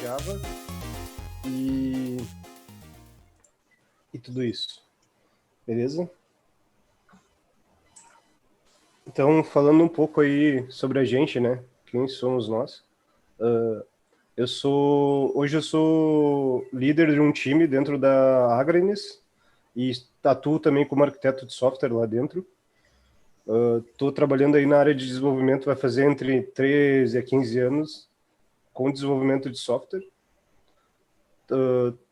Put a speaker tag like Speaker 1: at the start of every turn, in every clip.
Speaker 1: Java e, e tudo isso. Beleza? Então, falando um pouco aí sobre a gente, né? Quem somos nós? Hoje eu sou líder de um time dentro da Agranes e atuo também como arquiteto de software lá dentro. Estou trabalhando aí na área de desenvolvimento, vai fazer entre 13 a 15 anos com desenvolvimento de software.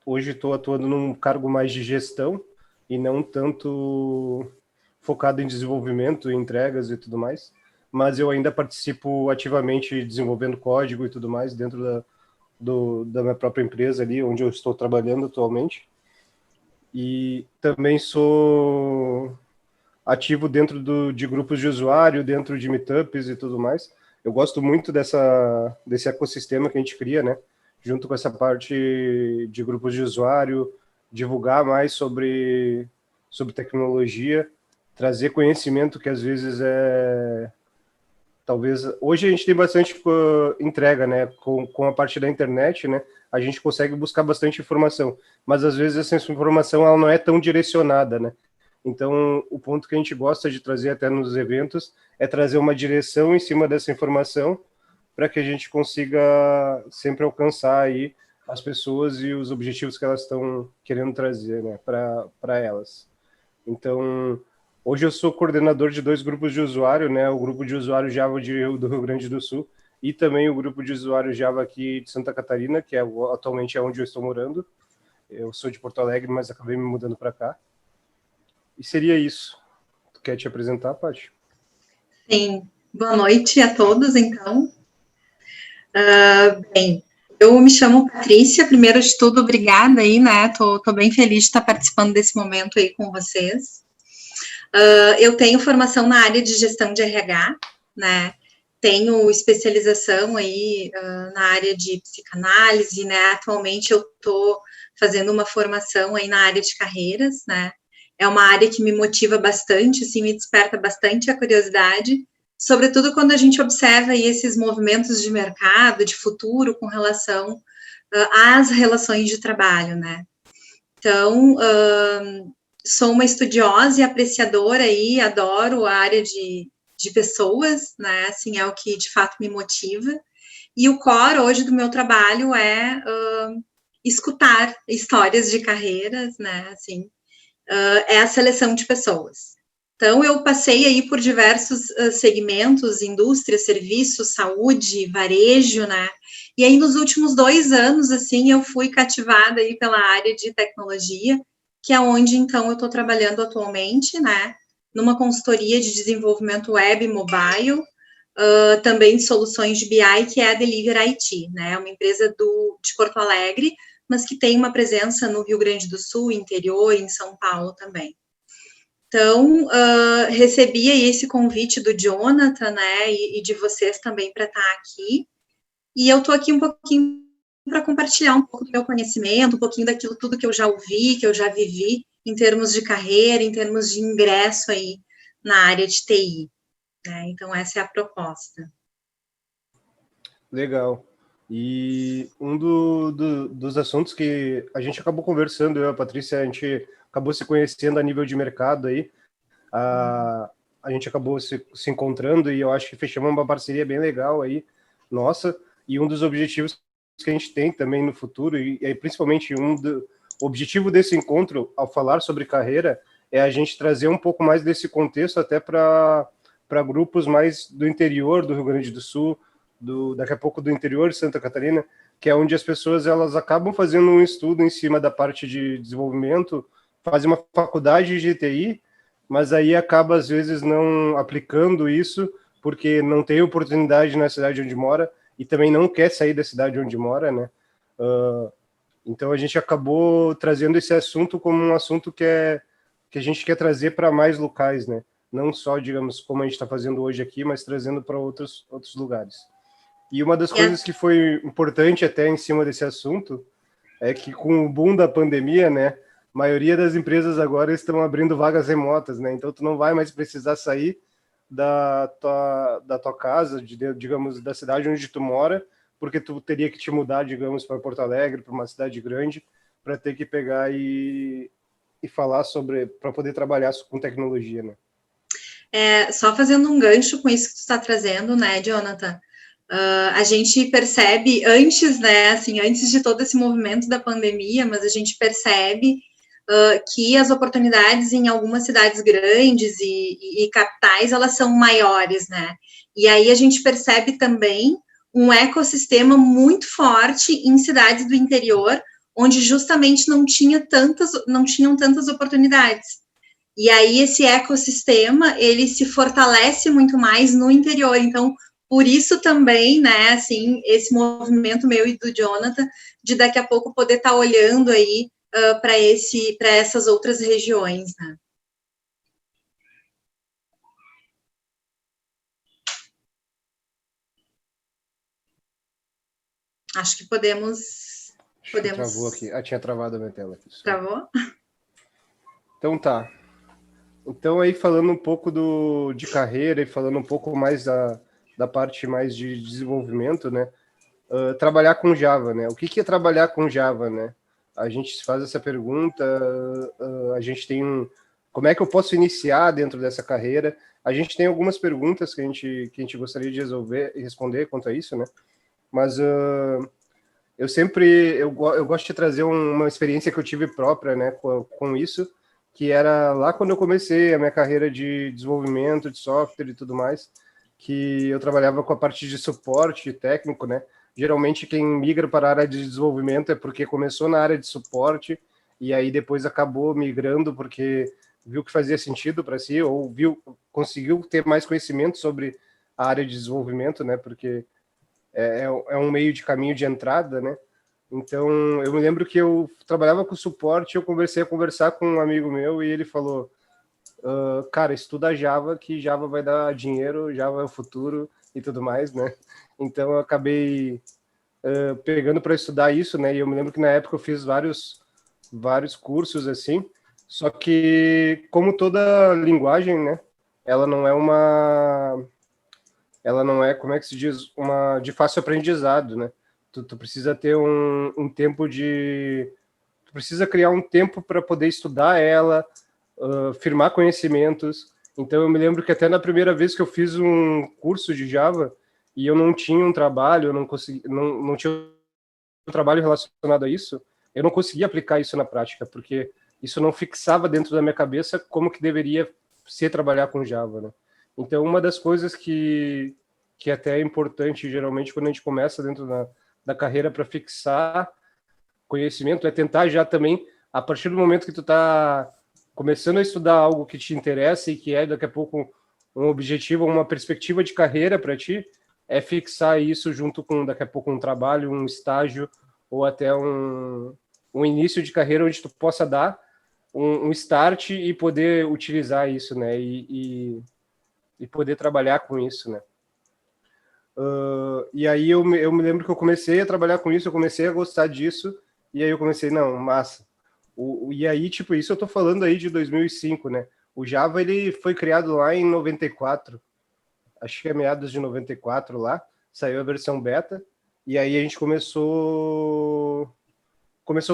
Speaker 1: Hoje estou atuando num cargo mais de gestão e não tanto focado em desenvolvimento, entregas e tudo mais, mas eu ainda participo ativamente desenvolvendo código e tudo mais dentro da minha própria empresa ali, onde eu estou trabalhando atualmente. E também sou ativo dentro de grupos de usuário, dentro de meetups e tudo mais. Eu gosto muito desse ecossistema que a gente cria, né? Junto com essa parte de grupos de usuário, divulgar mais sobre tecnologia, trazer conhecimento que às vezes talvez hoje a gente tem bastante entrega, né? Com a parte da internet, né? A gente consegue buscar bastante informação, mas às vezes essa informação ela não é tão direcionada, né? Então, o ponto que a gente gosta de trazer até nos eventos é trazer uma direção em cima dessa informação para que a gente consiga sempre alcançar aí as pessoas e os objetivos que elas estão querendo trazer, né, para elas. Então, hoje eu sou coordenador de 2 grupos de usuário, né, o grupo de usuário Java do Rio Grande do Sul e também o grupo de usuário Java aqui de Santa Catarina, que atualmente é onde eu estou morando. Eu sou de Porto Alegre, mas acabei me mudando para cá. E seria isso. Tu quer te apresentar, Paty?
Speaker 2: Sim. Boa noite a todos, então. Bem, eu me chamo Patrícia. Primeiro de tudo, obrigada aí, né? Tô bem feliz de estar participando desse momento aí com vocês. Eu tenho formação na área de gestão de RH, né? Tenho especialização aí na área de psicanálise, né? Atualmente eu tô fazendo uma formação aí na área de carreiras, né? É uma área que me motiva bastante, assim, me desperta bastante a curiosidade, sobretudo quando a gente observa aí esses movimentos de mercado, de futuro, com relação às relações de trabalho, né? Então, sou uma estudiosa e apreciadora aí, adoro a área de pessoas, né? Assim, é o que de fato me motiva. E o core hoje do meu trabalho é escutar histórias de carreiras, né? Assim, é a seleção de pessoas. Então, eu passei aí por diversos segmentos, indústria, serviços, saúde, varejo, né? E aí, nos últimos 2 anos, assim, eu fui cativada aí pela área de tecnologia, que é onde, então, eu estou trabalhando atualmente, né? Numa consultoria de desenvolvimento web e mobile, também de soluções de BI, que é a Deliver IT, né? É uma empresa de Porto Alegre, mas que tem uma presença no Rio Grande do Sul, interior, em São Paulo também. Então, recebi aí esse convite do Jonathan, né, e de vocês também para estar aqui, e eu estou aqui um pouquinho para compartilhar um pouco do meu conhecimento, um pouquinho daquilo tudo que eu já ouvi, que eu já vivi, em termos de carreira, em termos de ingresso aí na área de TI, né, então essa é a proposta.
Speaker 1: Legal. E um dos assuntos que a gente acabou conversando, eu e a Patrícia, a gente acabou se conhecendo a nível de mercado aí, a gente acabou se encontrando e eu acho que fechamos uma parceria bem legal aí, nossa, e um dos objetivos que a gente tem também no futuro, e principalmente o objetivo desse encontro, ao falar sobre carreira, é a gente trazer um pouco mais desse contexto até para grupos mais do interior do Rio Grande do Sul, daqui a pouco do interior de Santa Catarina, que é onde as pessoas elas acabam fazendo um estudo em cima da parte de desenvolvimento, fazem uma faculdade de TI, mas aí acaba às vezes não aplicando isso porque não tem oportunidade na cidade onde mora e também não quer sair da cidade onde mora, né? Então a gente acabou trazendo esse assunto como um assunto que a gente quer trazer para mais locais, né? Não só, digamos, como a gente está fazendo hoje aqui, mas trazendo para outros lugares. E uma das coisas que foi importante até em cima desse assunto é que com o boom da pandemia, né, a maioria das empresas agora estão abrindo vagas remotas, né? Então tu não vai mais precisar sair da tua casa, digamos, da cidade onde tu mora, porque tu teria que te mudar, digamos, para Porto Alegre, para uma cidade grande, para ter que pegar e falar sobre, para poder trabalhar com tecnologia, né?
Speaker 2: Só fazendo um gancho com isso que tu está trazendo, né, Jonathan? A gente percebe antes, né, assim, antes de todo esse movimento da pandemia, mas a gente percebe que as oportunidades em algumas cidades grandes e capitais, elas são maiores, né? E aí a gente percebe também um ecossistema muito forte em cidades do interior, onde justamente não tinham tantas oportunidades. E aí esse ecossistema, ele se fortalece muito mais no interior. Então, por isso também, né, assim, esse movimento meu e do Jonathan, de daqui a pouco poder estar olhando aí para essas outras regiões, né? Acho que podemos.
Speaker 1: Travou aqui. Tinha travado a minha tela aqui.
Speaker 2: Travou?
Speaker 1: Então tá. Então aí falando um pouco de carreira e falando um pouco mais da parte mais de desenvolvimento, né? Trabalhar com Java, né? O que é trabalhar com Java, né? A gente faz essa pergunta, a gente tem como é que eu posso iniciar dentro dessa carreira? A gente tem algumas perguntas que a gente gostaria de resolver e responder quanto a isso, né? Mas eu gosto de trazer uma experiência que eu tive própria, né, com isso, que era lá quando eu comecei a minha carreira de desenvolvimento de software e tudo mais, que eu trabalhava com a parte de suporte técnico, né? Geralmente quem migra para a área de desenvolvimento é porque começou na área de suporte e aí depois acabou migrando porque viu que fazia sentido para si ou conseguiu ter mais conhecimento sobre a área de desenvolvimento, né? Porque é um meio de caminho de entrada, né? Então, eu me lembro que eu trabalhava com suporte, eu comecei a conversar com um amigo meu e ele falou, cara, estuda Java, que Java vai dar dinheiro, Java é o futuro e tudo mais, né? Então, eu acabei pegando para estudar isso, né? E eu me lembro que na época eu fiz vários cursos, assim, só que, como toda linguagem, né? Ela não é, como é que se diz, uma de fácil aprendizado, né? Tu precisa ter um tempo tu precisa criar um tempo para poder estudar ela, firmar conhecimentos. Então eu me lembro que até na primeira vez que eu fiz um curso de Java e eu não tinha um trabalho, eu não tinha um trabalho relacionado a isso, eu não conseguia aplicar isso na prática, porque isso não fixava dentro da minha cabeça como que deveria ser trabalhar com Java, né? Então, uma das coisas que até é importante, geralmente, quando a gente começa dentro da carreira para fixar conhecimento, é tentar já também, a partir do momento que tu está começando a estudar algo que te interessa e que é, daqui a pouco, um objetivo, uma perspectiva de carreira para ti, é fixar isso junto com, daqui a pouco, um trabalho, um estágio, ou até um início de carreira onde tu possa dar um start e poder utilizar isso, né? E poder trabalhar com isso, né? E aí eu me lembro que eu comecei a trabalhar com isso, eu comecei a gostar disso, e aí eu comecei, não, massa. E aí, tipo, isso eu tô falando aí de 2005, né? O Java, ele foi criado lá em 94, acho que é meados de 94 lá, saiu a versão beta, e aí a gente começou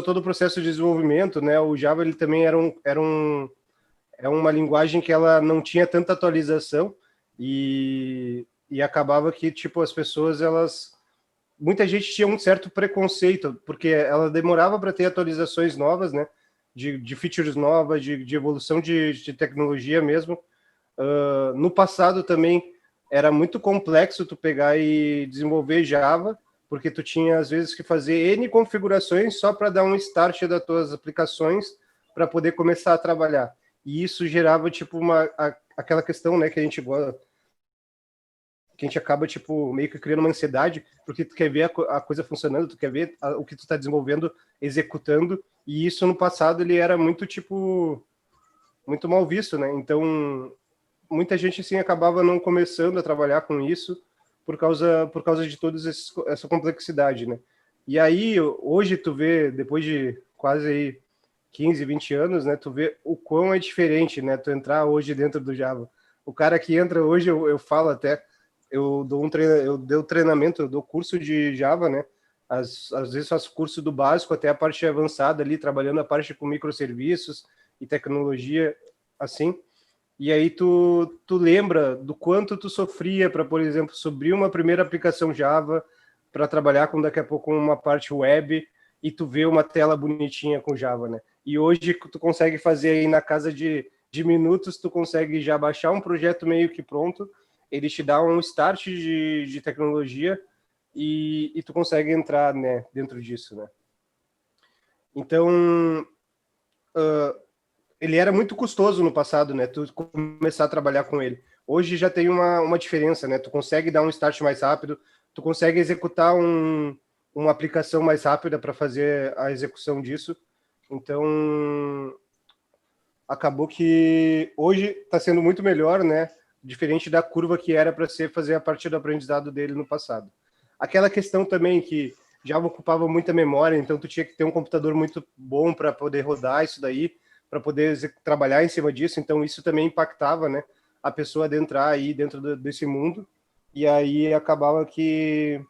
Speaker 1: todo o processo de desenvolvimento, né? O Java, ele também é uma linguagem que ela não tinha tanta atualização e acabava que, tipo, as pessoas, muita gente tinha um certo preconceito, porque ela demorava para ter atualizações novas, né? De features novas, de evolução de tecnologia mesmo. No passado também era muito complexo tu pegar e desenvolver Java, porque tu tinha, às vezes, que fazer N configurações só para dar um start das tuas aplicações para poder começar a trabalhar. E isso gerava, tipo, aquela questão, né, que a gente acaba, tipo, meio que criando uma ansiedade, porque tu quer ver a coisa funcionando, tu quer ver o que tu está desenvolvendo, executando, e isso no passado ele era muito, tipo, muito mal visto, né? Então, muita gente, assim, acabava não começando a trabalhar com isso por causa de toda essa complexidade, né? E aí, hoje tu vê, depois de quase aí 15, 20 anos, né, tu vê o quão é diferente, né, tu entrar hoje dentro do Java. O cara que entra hoje, eu falo até, eu dou treinamento, eu dou curso de Java, né? Às vezes faço curso do básico até a parte avançada ali, trabalhando a parte com microserviços e tecnologia, assim. E aí tu lembra do quanto tu sofria para, por exemplo, subir uma primeira aplicação Java para trabalhar com daqui a pouco uma parte web e tu vê uma tela bonitinha com Java, né? E hoje tu consegue fazer aí na casa de minutos, tu consegue já baixar um projeto meio que pronto, ele te dá um start de tecnologia e tu consegue entrar, né, dentro disso, né? Então, ele era muito custoso no passado, né? Tu começar a trabalhar com ele. Hoje já tem uma diferença, né? Tu consegue dar um start mais rápido, tu consegue executar uma aplicação mais rápida para fazer a execução disso. Então, acabou que hoje está sendo muito melhor, né? Diferente da curva que era para fazer a parte do aprendizado dele no passado. Aquela questão também que Java ocupava muita memória, então tu tinha que ter um computador muito bom para poder rodar isso daí, para poder trabalhar em cima disso, então isso também impactava, né, a pessoa de entrar aí dentro desse mundo, e aí acabava que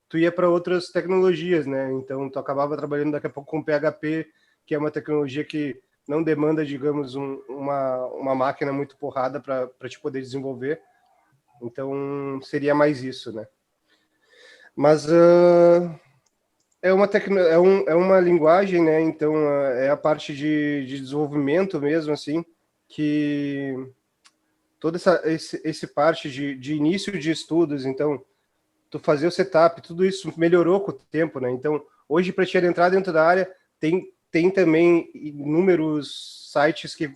Speaker 1: tu ia para outras tecnologias, né, então tu acabava trabalhando daqui a pouco com PHP, que é uma tecnologia que não demanda, digamos, uma máquina muito porrada para te poder desenvolver, então seria mais isso, né. Mas é uma linguagem, né? Então é a parte de desenvolvimento mesmo, assim, que toda esse parte de início de estudos, então tu fazer o setup, tudo isso melhorou com o tempo, né? Então hoje para te adentrar dentro da área tem também inúmeros sites que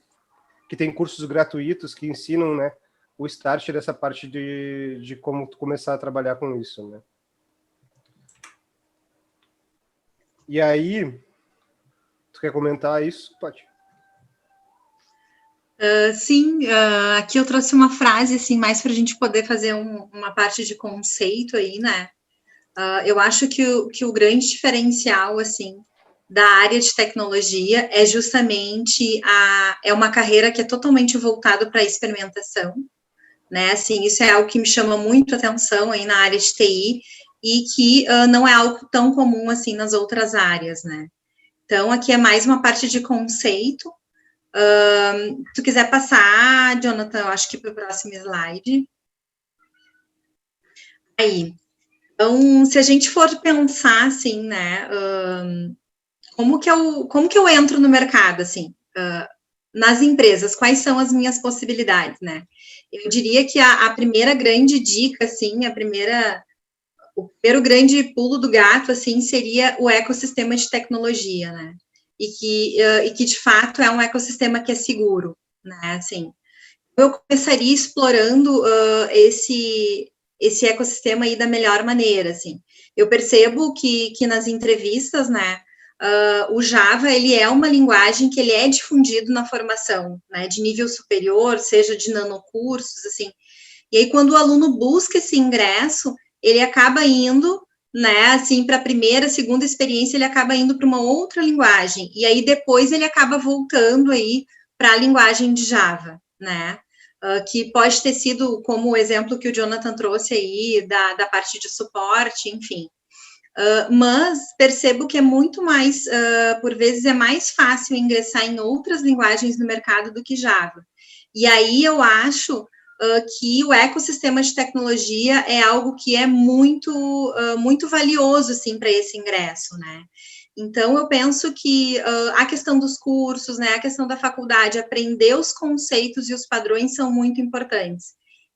Speaker 1: tem cursos gratuitos que ensinam, né, o start dessa parte de como tu começar a trabalhar com isso, né? E aí, tu quer comentar isso, Paty?
Speaker 2: Sim, aqui eu trouxe uma frase, assim, mais para a gente poder fazer uma parte de conceito aí, né? Eu acho que o grande diferencial, assim, da área de tecnologia é justamente é uma carreira que é totalmente voltada para a experimentação, né? Assim, isso é algo que me chama muito atenção aí na área de TI e que não é algo tão comum assim nas outras áreas, né? Então, aqui é mais uma parte de conceito. Se tu quiser passar, Jonathan, eu acho que para o próximo slide. Aí. Então, se a gente for pensar, assim, né, como que eu entro no mercado, assim, nas empresas, quais são as minhas possibilidades, né? Eu diria que a primeira grande dica, assim, o primeiro grande pulo do gato, assim, seria o ecossistema de tecnologia, né? E que de fato é um ecossistema que é seguro, né? Assim, eu começaria explorando esse ecossistema aí da melhor maneira, assim. Eu percebo que nas entrevistas, né, o Java, ele é uma linguagem que ele é difundido na formação, né, de nível superior, seja de nanocursos, assim. E aí, quando o aluno busca esse ingresso, ele acaba indo, né, assim, para a primeira, segunda experiência, ele acaba indo para uma outra linguagem. E aí, depois, ele acaba voltando aí para a linguagem de Java, né? Que pode ter sido como o exemplo que o Jonathan trouxe aí, da parte de suporte, enfim. Mas percebo que é muito mais, por vezes é mais fácil ingressar em outras linguagens no mercado do que Java. E aí eu acho que o ecossistema de tecnologia é algo que é muito valioso, assim, para esse ingresso, né? Então, eu penso que a questão dos cursos, né, a questão da faculdade, aprender os conceitos e os padrões são muito importantes.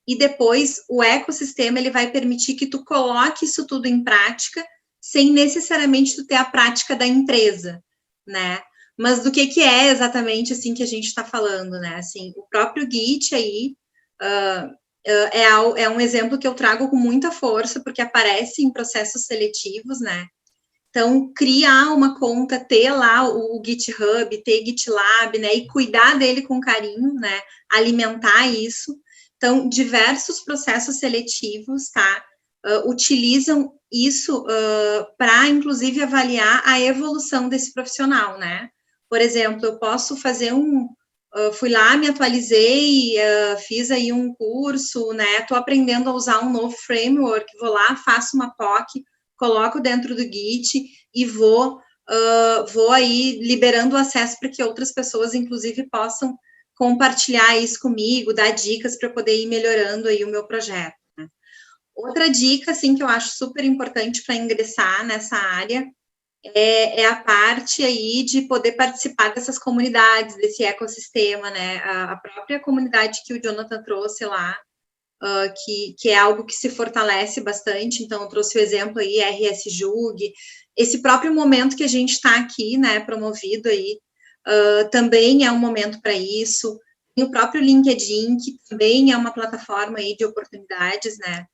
Speaker 2: E depois, o ecossistema, ele vai permitir que tu coloque isso tudo em prática, sem necessariamente tu ter a prática da empresa, né? Mas do que é exatamente, assim, que a gente está falando, né? Assim, o próprio Git aí é um exemplo que eu trago com muita força, porque aparece em processos seletivos, né? Então, criar uma conta, ter lá o GitHub, ter GitLab, né, e cuidar dele com carinho, né, alimentar isso. Então, diversos processos seletivos, tá, utilizam isso para, inclusive, avaliar a evolução desse profissional, né. Por exemplo, eu posso fazer fui lá, me atualizei, fiz aí um curso, né? Estou aprendendo a usar um novo framework, vou lá, faço uma POC, coloco dentro do Git e vou aí liberando o acesso para que outras pessoas, inclusive, possam compartilhar isso comigo, dar dicas para poder ir melhorando aí o meu projeto. Né? Outra dica, assim, que eu acho super importante para ingressar nessa área é a parte aí de poder participar dessas comunidades, desse ecossistema, né? A própria comunidade que o Jonathan trouxe lá, que é algo que se fortalece bastante, então eu trouxe o exemplo aí, RS Jug, esse próprio momento que a gente está aqui, né, promovido aí, também é um momento para isso, tem o próprio LinkedIn, que também é uma plataforma aí de oportunidades, né,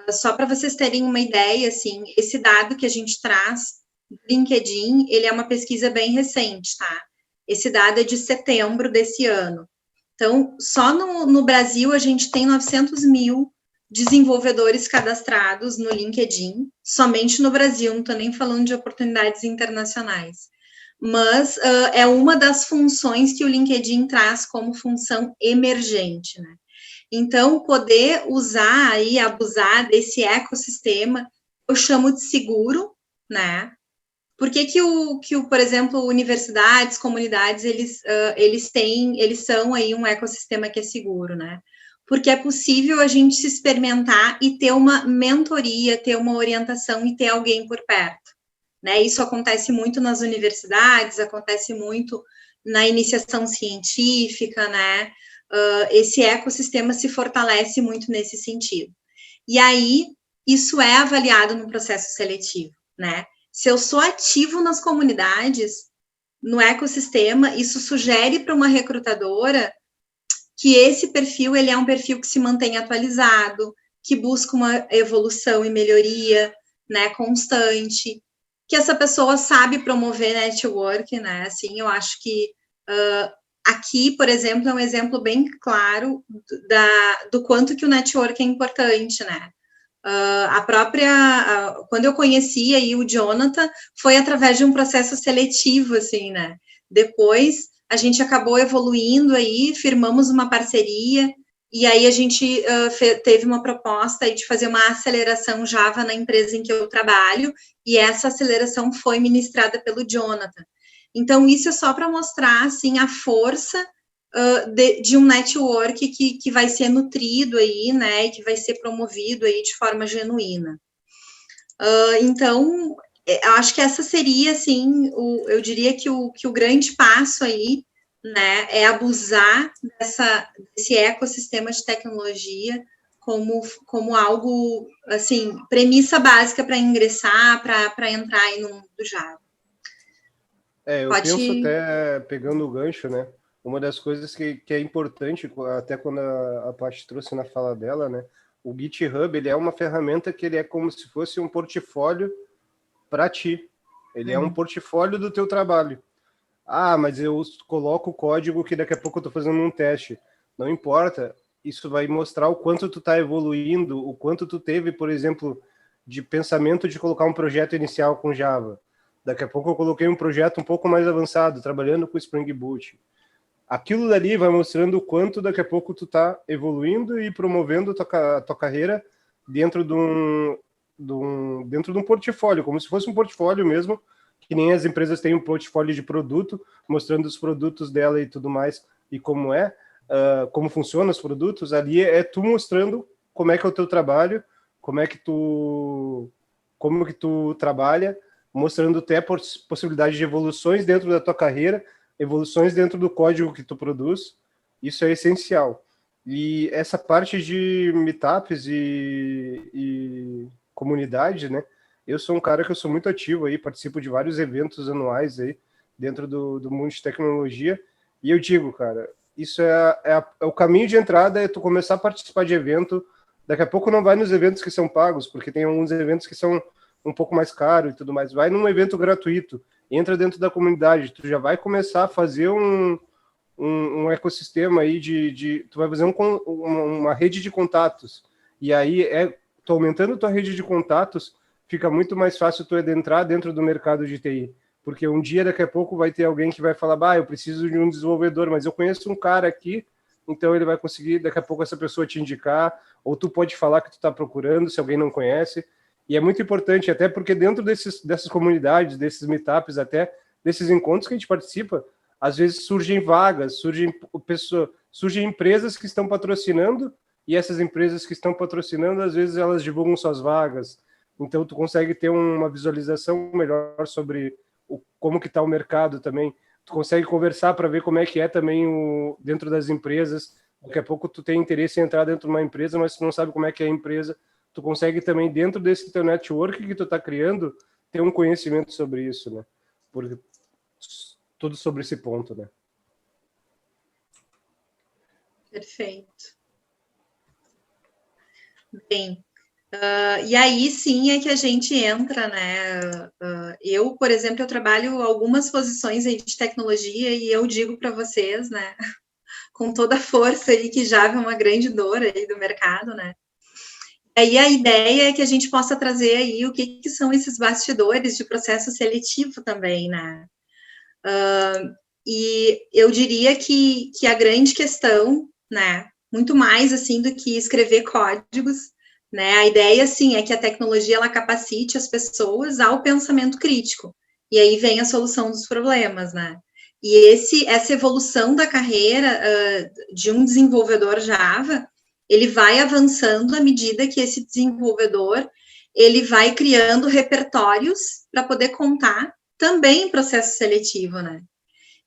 Speaker 2: só para vocês terem uma ideia, assim, esse dado que a gente traz do LinkedIn, ele é uma pesquisa bem recente, tá? Esse dado é de setembro desse ano. Então, só no Brasil, a gente tem 900 mil desenvolvedores cadastrados no LinkedIn, somente no Brasil, não estou nem falando de oportunidades internacionais. Mas é uma das funções que o LinkedIn traz como função emergente, né? Então, poder usar e abusar desse ecossistema, eu chamo de seguro, né? Por que, por exemplo, universidades, comunidades, eles são aí um ecossistema que é seguro, né? Porque é possível a gente se experimentar e ter uma mentoria, ter uma orientação e ter alguém por perto, né? Isso acontece muito nas universidades, acontece muito na iniciação científica, né? Esse ecossistema se fortalece muito nesse sentido. E aí, isso é avaliado no processo seletivo, né? Se eu sou ativo nas comunidades, no ecossistema, isso sugere para uma recrutadora que esse perfil, ele é um perfil que se mantém atualizado, que busca uma evolução e melhoria, né, constante, que essa pessoa sabe promover network, né, assim, eu acho que aqui, por exemplo, é um exemplo bem claro do quanto que o network é importante, né, quando eu conheci aí o Jonathan, foi através de um processo seletivo, assim, né? Depois, a gente acabou evoluindo aí, firmamos uma parceria, e aí a gente teve uma proposta aí de fazer uma aceleração Java na empresa em que eu trabalho, e essa aceleração foi ministrada pelo Jonathan. Então, isso é só para mostrar, assim, a força de um network que vai ser nutrido aí, né, e que vai ser promovido aí de forma genuína. Então, acho que essa seria, assim, eu diria que o grande passo aí, né, é abusar desse ecossistema de tecnologia como algo, assim, premissa básica para ingressar, para entrar aí no mundo do Java.
Speaker 1: Eu penso até, pegando o gancho, né, uma das coisas que é importante, até quando a Paty trouxe na fala dela, né, o GitHub, ele é uma ferramenta que ele é como se fosse um portfólio para ti. Ele é um portfólio do teu trabalho. Ah, mas eu coloco o código que daqui a pouco eu estou fazendo um teste. Não importa, isso vai mostrar o quanto tu está evoluindo, o quanto tu teve, por exemplo, de pensamento de colocar um projeto inicial com Java. Daqui a pouco eu coloquei um projeto um pouco mais avançado, trabalhando com Spring Boot. Aquilo dali vai mostrando o quanto daqui a pouco tu está evoluindo e promovendo a tua carreira dentro de um portfólio, como se fosse um portfólio mesmo, que nem as empresas têm um portfólio de produto, mostrando os produtos dela e tudo mais, e como funcionam os produtos. Ali é tu mostrando como é que é o teu trabalho, como que tu trabalha, mostrando até possibilidade de evoluções dentro da tua carreira, evoluções dentro do código que tu produz. Isso é essencial. E essa parte de meetups e comunidade, né? Eu sou um cara que eu sou muito ativo aí, participo de vários eventos anuais aí dentro do mundo de tecnologia. E eu digo, cara, isso é o caminho de entrada, é tu começar a participar de evento. Daqui a pouco não vai nos eventos que são pagos, porque tem alguns eventos que são um pouco mais caros e tudo mais. Vai num evento gratuito, entra dentro da comunidade, tu já vai começar a fazer um ecossistema aí tu vai fazer uma rede de contatos. E aí, tu aumentando tua rede de contatos, fica muito mais fácil tu adentrar dentro do mercado de TI. porque um dia, daqui a pouco, vai ter alguém que vai falar, eu preciso de um desenvolvedor, mas eu conheço um cara aqui, então ele vai conseguir, daqui a pouco, essa pessoa te indicar, ou tu pode falar que tu está procurando, se alguém não conhece. E é muito importante, até porque dentro dessas comunidades, desses meetups, até desses encontros que a gente participa, às vezes surgem vagas, surgem empresas que estão patrocinando, e essas empresas que estão patrocinando, às vezes elas divulgam suas vagas. Então tu consegue ter uma visualização melhor sobre como que está o mercado também. Tu consegue conversar para ver como é que é também dentro das empresas. Daqui a pouco tu tem interesse em entrar dentro de uma empresa, mas tu não sabe como é que é a empresa. Tu consegue também, dentro desse teu network que tu está criando, ter um conhecimento sobre isso, né? Porque tudo sobre esse ponto, né?
Speaker 2: Perfeito. Bem, e aí sim é que a gente entra, né? Eu, por exemplo, eu trabalho algumas posições aí de tecnologia e eu digo para vocês, né? Com toda a força aí que Java é uma grande dor aí do mercado, né? E aí a ideia é que a gente possa trazer aí o que são esses bastidores de processo seletivo também, né? E eu diria que a grande questão, né? Muito mais assim do que escrever códigos, né? A ideia, sim, é que a tecnologia ela capacite as pessoas ao pensamento crítico. E aí vem a solução dos problemas, né? E essa evolução da carreira de um desenvolvedor Java, ele vai avançando à medida que esse desenvolvedor ele vai criando repertórios para poder contar também em processo seletivo, né?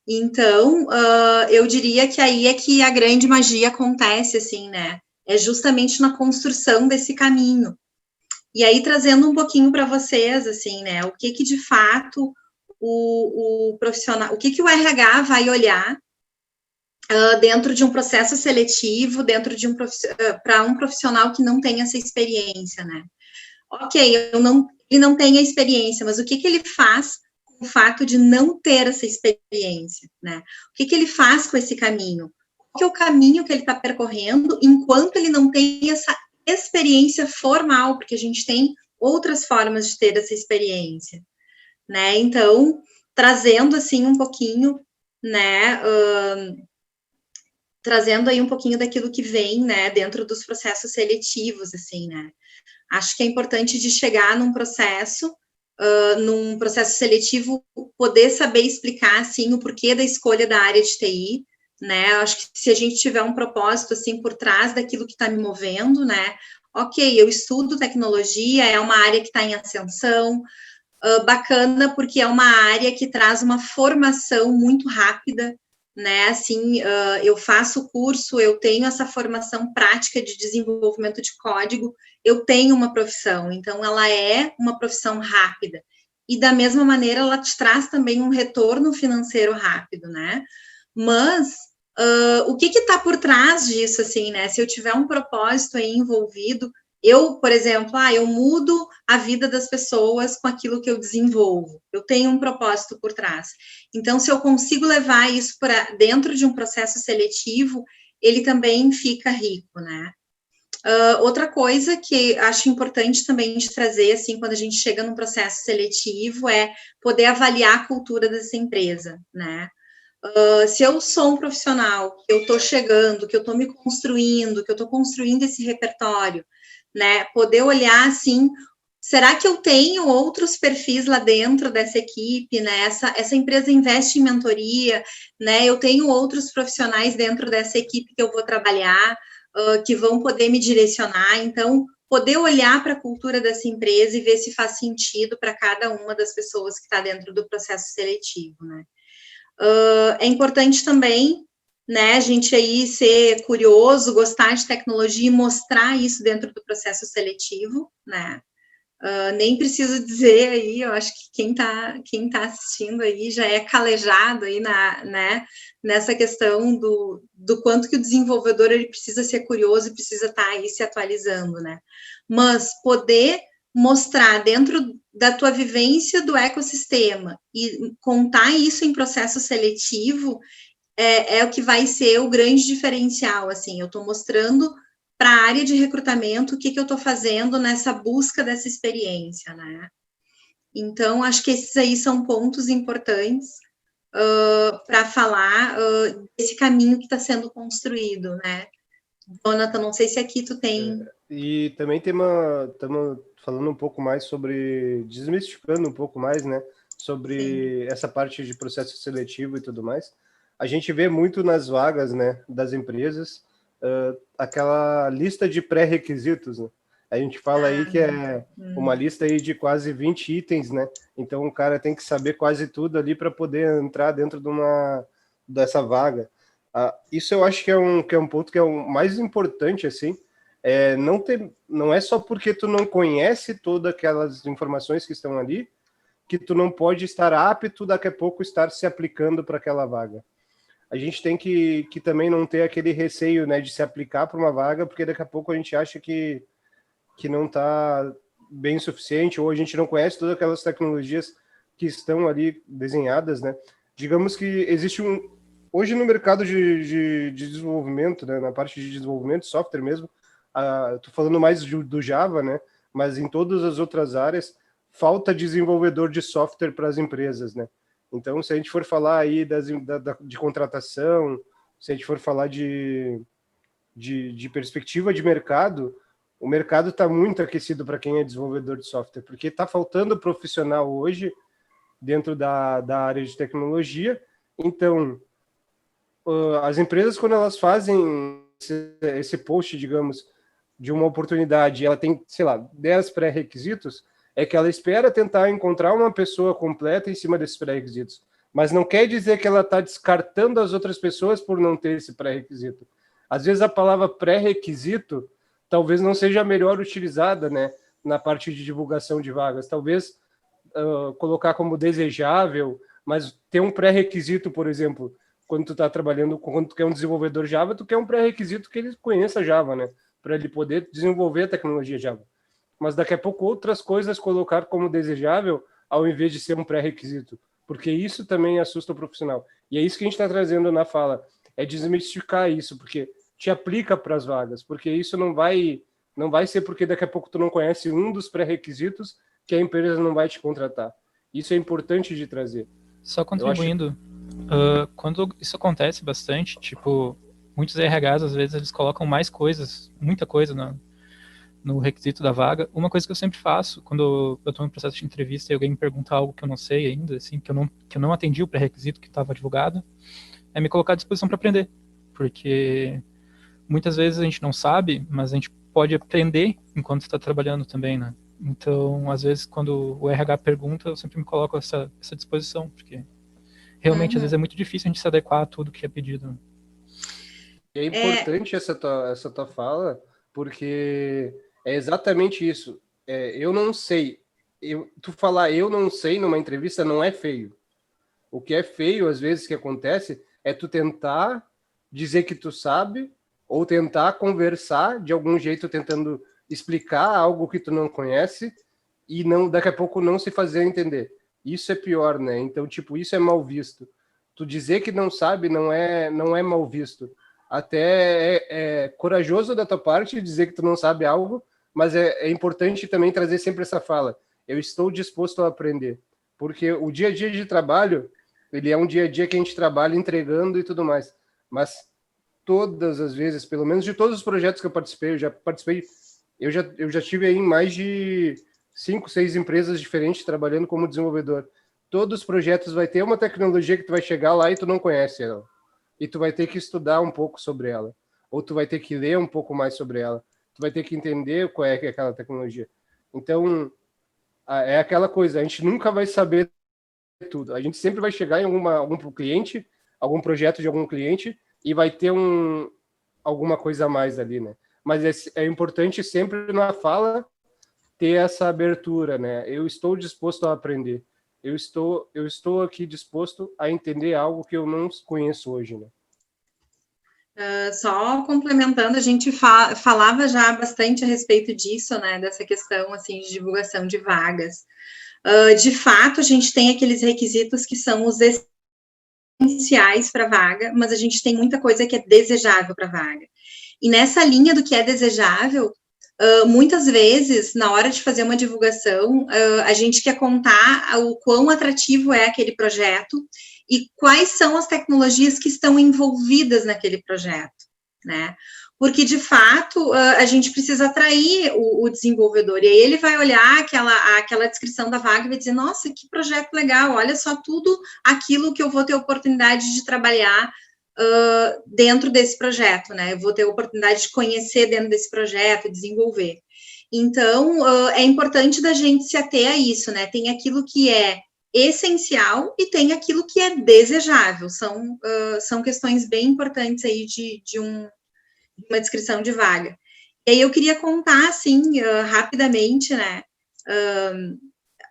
Speaker 2: Então, eu diria que aí é que a grande magia acontece, assim, né? É justamente na construção desse caminho. E aí, trazendo um pouquinho para vocês, assim, né? O que de fato o profissional, o que o RH vai olhar dentro de um processo seletivo, dentro de para um profissional que não tem essa experiência, né? Ok, ele não tem a experiência, mas o que ele faz com o fato de não ter essa experiência, né? O que ele faz com esse caminho? Qual é o caminho que ele está percorrendo enquanto ele não tem essa experiência formal, porque a gente tem outras formas de ter essa experiência, né? Então, trazendo assim um pouquinho, né? Trazendo aí um pouquinho daquilo que vem, né? Dentro dos processos seletivos, assim, né? Acho que é importante de chegar num processo seletivo, poder saber explicar, assim, o porquê da escolha da área de TI, né? Acho que se a gente tiver um propósito, assim, por trás daquilo que está me movendo, né? Ok, eu estudo tecnologia, é uma área que está em ascensão, bacana, porque é uma área que traz uma formação muito rápida, né? Assim, eu faço o curso, eu tenho essa formação prática de desenvolvimento de código, eu tenho uma profissão, então ela é uma profissão rápida. E da mesma maneira, ela te traz também um retorno financeiro rápido, né? Mas o que está por trás disso, assim, né? Se eu tiver um propósito aí envolvido, eu, por exemplo, eu mudo a vida das pessoas com aquilo que eu desenvolvo. Eu tenho um propósito por trás. Então, se eu consigo levar isso para dentro de um processo seletivo, ele também fica rico, né? Outra coisa que acho importante também de trazer, assim, quando a gente chega num processo seletivo, é poder avaliar a cultura dessa empresa, né? Se eu sou um profissional, que eu estou chegando, que eu estou me construindo, que eu estou construindo esse repertório, né? Poder olhar assim, será que eu tenho outros perfis lá dentro dessa equipe, né? Essa empresa investe em mentoria, né? Eu tenho outros profissionais dentro dessa equipe que eu vou trabalhar, que vão poder me direcionar. Então, poder olhar para a cultura dessa empresa e ver se faz sentido para cada uma das pessoas que está dentro do processo seletivo, né? É importante também, né, a gente aí ser curioso, gostar de tecnologia e mostrar isso dentro do processo seletivo, né? Nem preciso dizer aí, eu acho que quem tá assistindo aí já é calejado aí né, nessa questão do quanto que o desenvolvedor ele precisa ser curioso e precisa estar aí se atualizando, né? Mas poder mostrar dentro da tua vivência do ecossistema e contar isso em processo seletivo é o que vai ser o grande diferencial, assim, eu estou mostrando para a área de recrutamento o que eu estou fazendo nessa busca dessa experiência, né? Então, acho que esses aí são pontos importantes para falar desse caminho que está sendo construído, né? Jonathan, não sei se aqui tu tem...
Speaker 1: E também estamos falando um pouco mais sobre, desmistificando um pouco mais, né, sobre essa parte de processo seletivo e tudo mais. A gente vê muito nas vagas, né, das empresas, aquela lista de pré-requisitos, né? A gente fala aí que é uma lista aí de quase 20 itens, né? Então o cara tem que saber quase tudo ali para poder entrar dentro dessa vaga. Isso eu acho que é um ponto que é o mais importante, assim. Não é só porque tu não conhece todas aquelas informações que estão ali que tu não pode estar apto daqui a pouco estar se aplicando para aquela vaga. A gente tem que também não ter aquele receio, né, de se aplicar para uma vaga, porque daqui a pouco a gente acha que não está bem o suficiente, ou a gente não conhece todas aquelas tecnologias que estão ali desenhadas, né? Digamos que existe hoje no mercado de desenvolvimento, né, na parte de desenvolvimento de software mesmo, estou falando mais do Java, né? Mas em todas as outras áreas, falta desenvolvedor de software para as empresas, né? Então, se a gente for falar aí de contratação, se a gente for falar de perspectiva de mercado, o mercado está muito aquecido para quem é desenvolvedor de software, porque está faltando profissional hoje dentro da área de tecnologia. Então, as empresas, quando elas fazem esse post, digamos, de uma oportunidade, ela tem, sei lá, 10 pré-requisitos, é que ela espera tentar encontrar uma pessoa completa em cima desses pré-requisitos. Mas não quer dizer que ela está descartando as outras pessoas por não ter esse pré-requisito. Às vezes a palavra pré-requisito talvez não seja a melhor utilizada, né, na parte de divulgação de vagas. Talvez colocar como desejável, mas ter um pré-requisito, por exemplo, quando tu está trabalhando, quando tu quer um desenvolvedor Java, tu quer um pré-requisito que ele conheça Java, né, para ele poder desenvolver a tecnologia Java. Mas daqui a pouco outras coisas colocar como desejável, ao invés de ser um pré-requisito, porque isso também assusta o profissional. E é isso que a gente está trazendo na fala, é desmistificar isso, porque te aplica para as vagas, porque isso não vai ser porque daqui a pouco tu não conhece um dos pré-requisitos que a empresa não vai te contratar. Isso é importante de trazer.
Speaker 3: Só contribuindo, quando isso acontece bastante, tipo, muitos RHs, às vezes, eles colocam mais coisas, muita coisa no requisito da vaga. Uma coisa que eu sempre faço, quando eu estou no processo de entrevista e alguém me pergunta algo que eu não sei ainda, assim, que eu não atendi o pré-requisito que estava divulgado, é me colocar à disposição para aprender. Porque muitas vezes a gente não sabe, mas a gente pode aprender enquanto está trabalhando também, né? Então, às vezes, quando o RH pergunta, eu sempre me coloco a essa disposição, porque realmente, às vezes, é muito difícil a gente se adequar a tudo que é pedido.
Speaker 1: É importante essa tua fala, porque é exatamente isso. Eu não sei. Tu falar eu não sei numa entrevista não é feio. O que é feio, às vezes, que acontece, é tu tentar dizer que tu sabe, ou tentar conversar de algum jeito, tentando explicar algo que tu não conhece, e não, daqui a pouco não se fazer entender. Isso é pior, né? Então, tipo, isso é mal visto. Tu dizer que não sabe não é mal visto. Até é corajoso da tua parte dizer que tu não sabe algo, mas é importante também trazer sempre essa fala. Eu estou disposto a aprender. Porque o dia a dia de trabalho, ele é um dia a dia que a gente trabalha entregando e tudo mais. Mas todas as vezes, pelo menos de todos os projetos que eu participei, eu já tive aí em mais de 5, 6 empresas diferentes trabalhando como desenvolvedor. Todos os projetos vai ter uma tecnologia que tu vai chegar lá e tu não conhece ela. E tu vai ter que estudar um pouco sobre ela. Ou tu vai ter que ler um pouco mais sobre ela. Tu vai ter que entender qual é aquela tecnologia. Então, é aquela coisa, a gente nunca vai saber tudo. A gente sempre vai chegar em algum cliente, algum projeto de algum cliente, e vai ter alguma coisa a mais ali, né? Mas é importante sempre na fala ter essa abertura, né? Eu estou disposto a aprender. Eu estou aqui disposto a entender algo que eu não conheço hoje, né?
Speaker 2: Só complementando, a gente falava já bastante a respeito disso, né? Dessa questão, assim, de divulgação de vagas. De fato, a gente tem aqueles requisitos que são os essenciais para a vaga, mas a gente tem muita coisa que é desejável para a vaga. E nessa linha do que é desejável, muitas vezes, na hora de fazer uma divulgação, a gente quer contar o quão atrativo é aquele projeto e quais são as tecnologias que estão envolvidas naquele projeto, né? Porque, de fato, a gente precisa atrair o desenvolvedor, e aí ele vai olhar aquela descrição da vaga e vai dizer, nossa, que projeto legal, olha só tudo aquilo que eu vou ter oportunidade de trabalhar dentro desse projeto, né? Eu vou ter a oportunidade de conhecer dentro desse projeto, desenvolver. Então, é importante da gente se ater a isso, né? Tem aquilo que é essencial e tem aquilo que é desejável. São questões bem importantes aí de uma descrição de vaga. E aí eu queria contar, assim, rapidamente, né?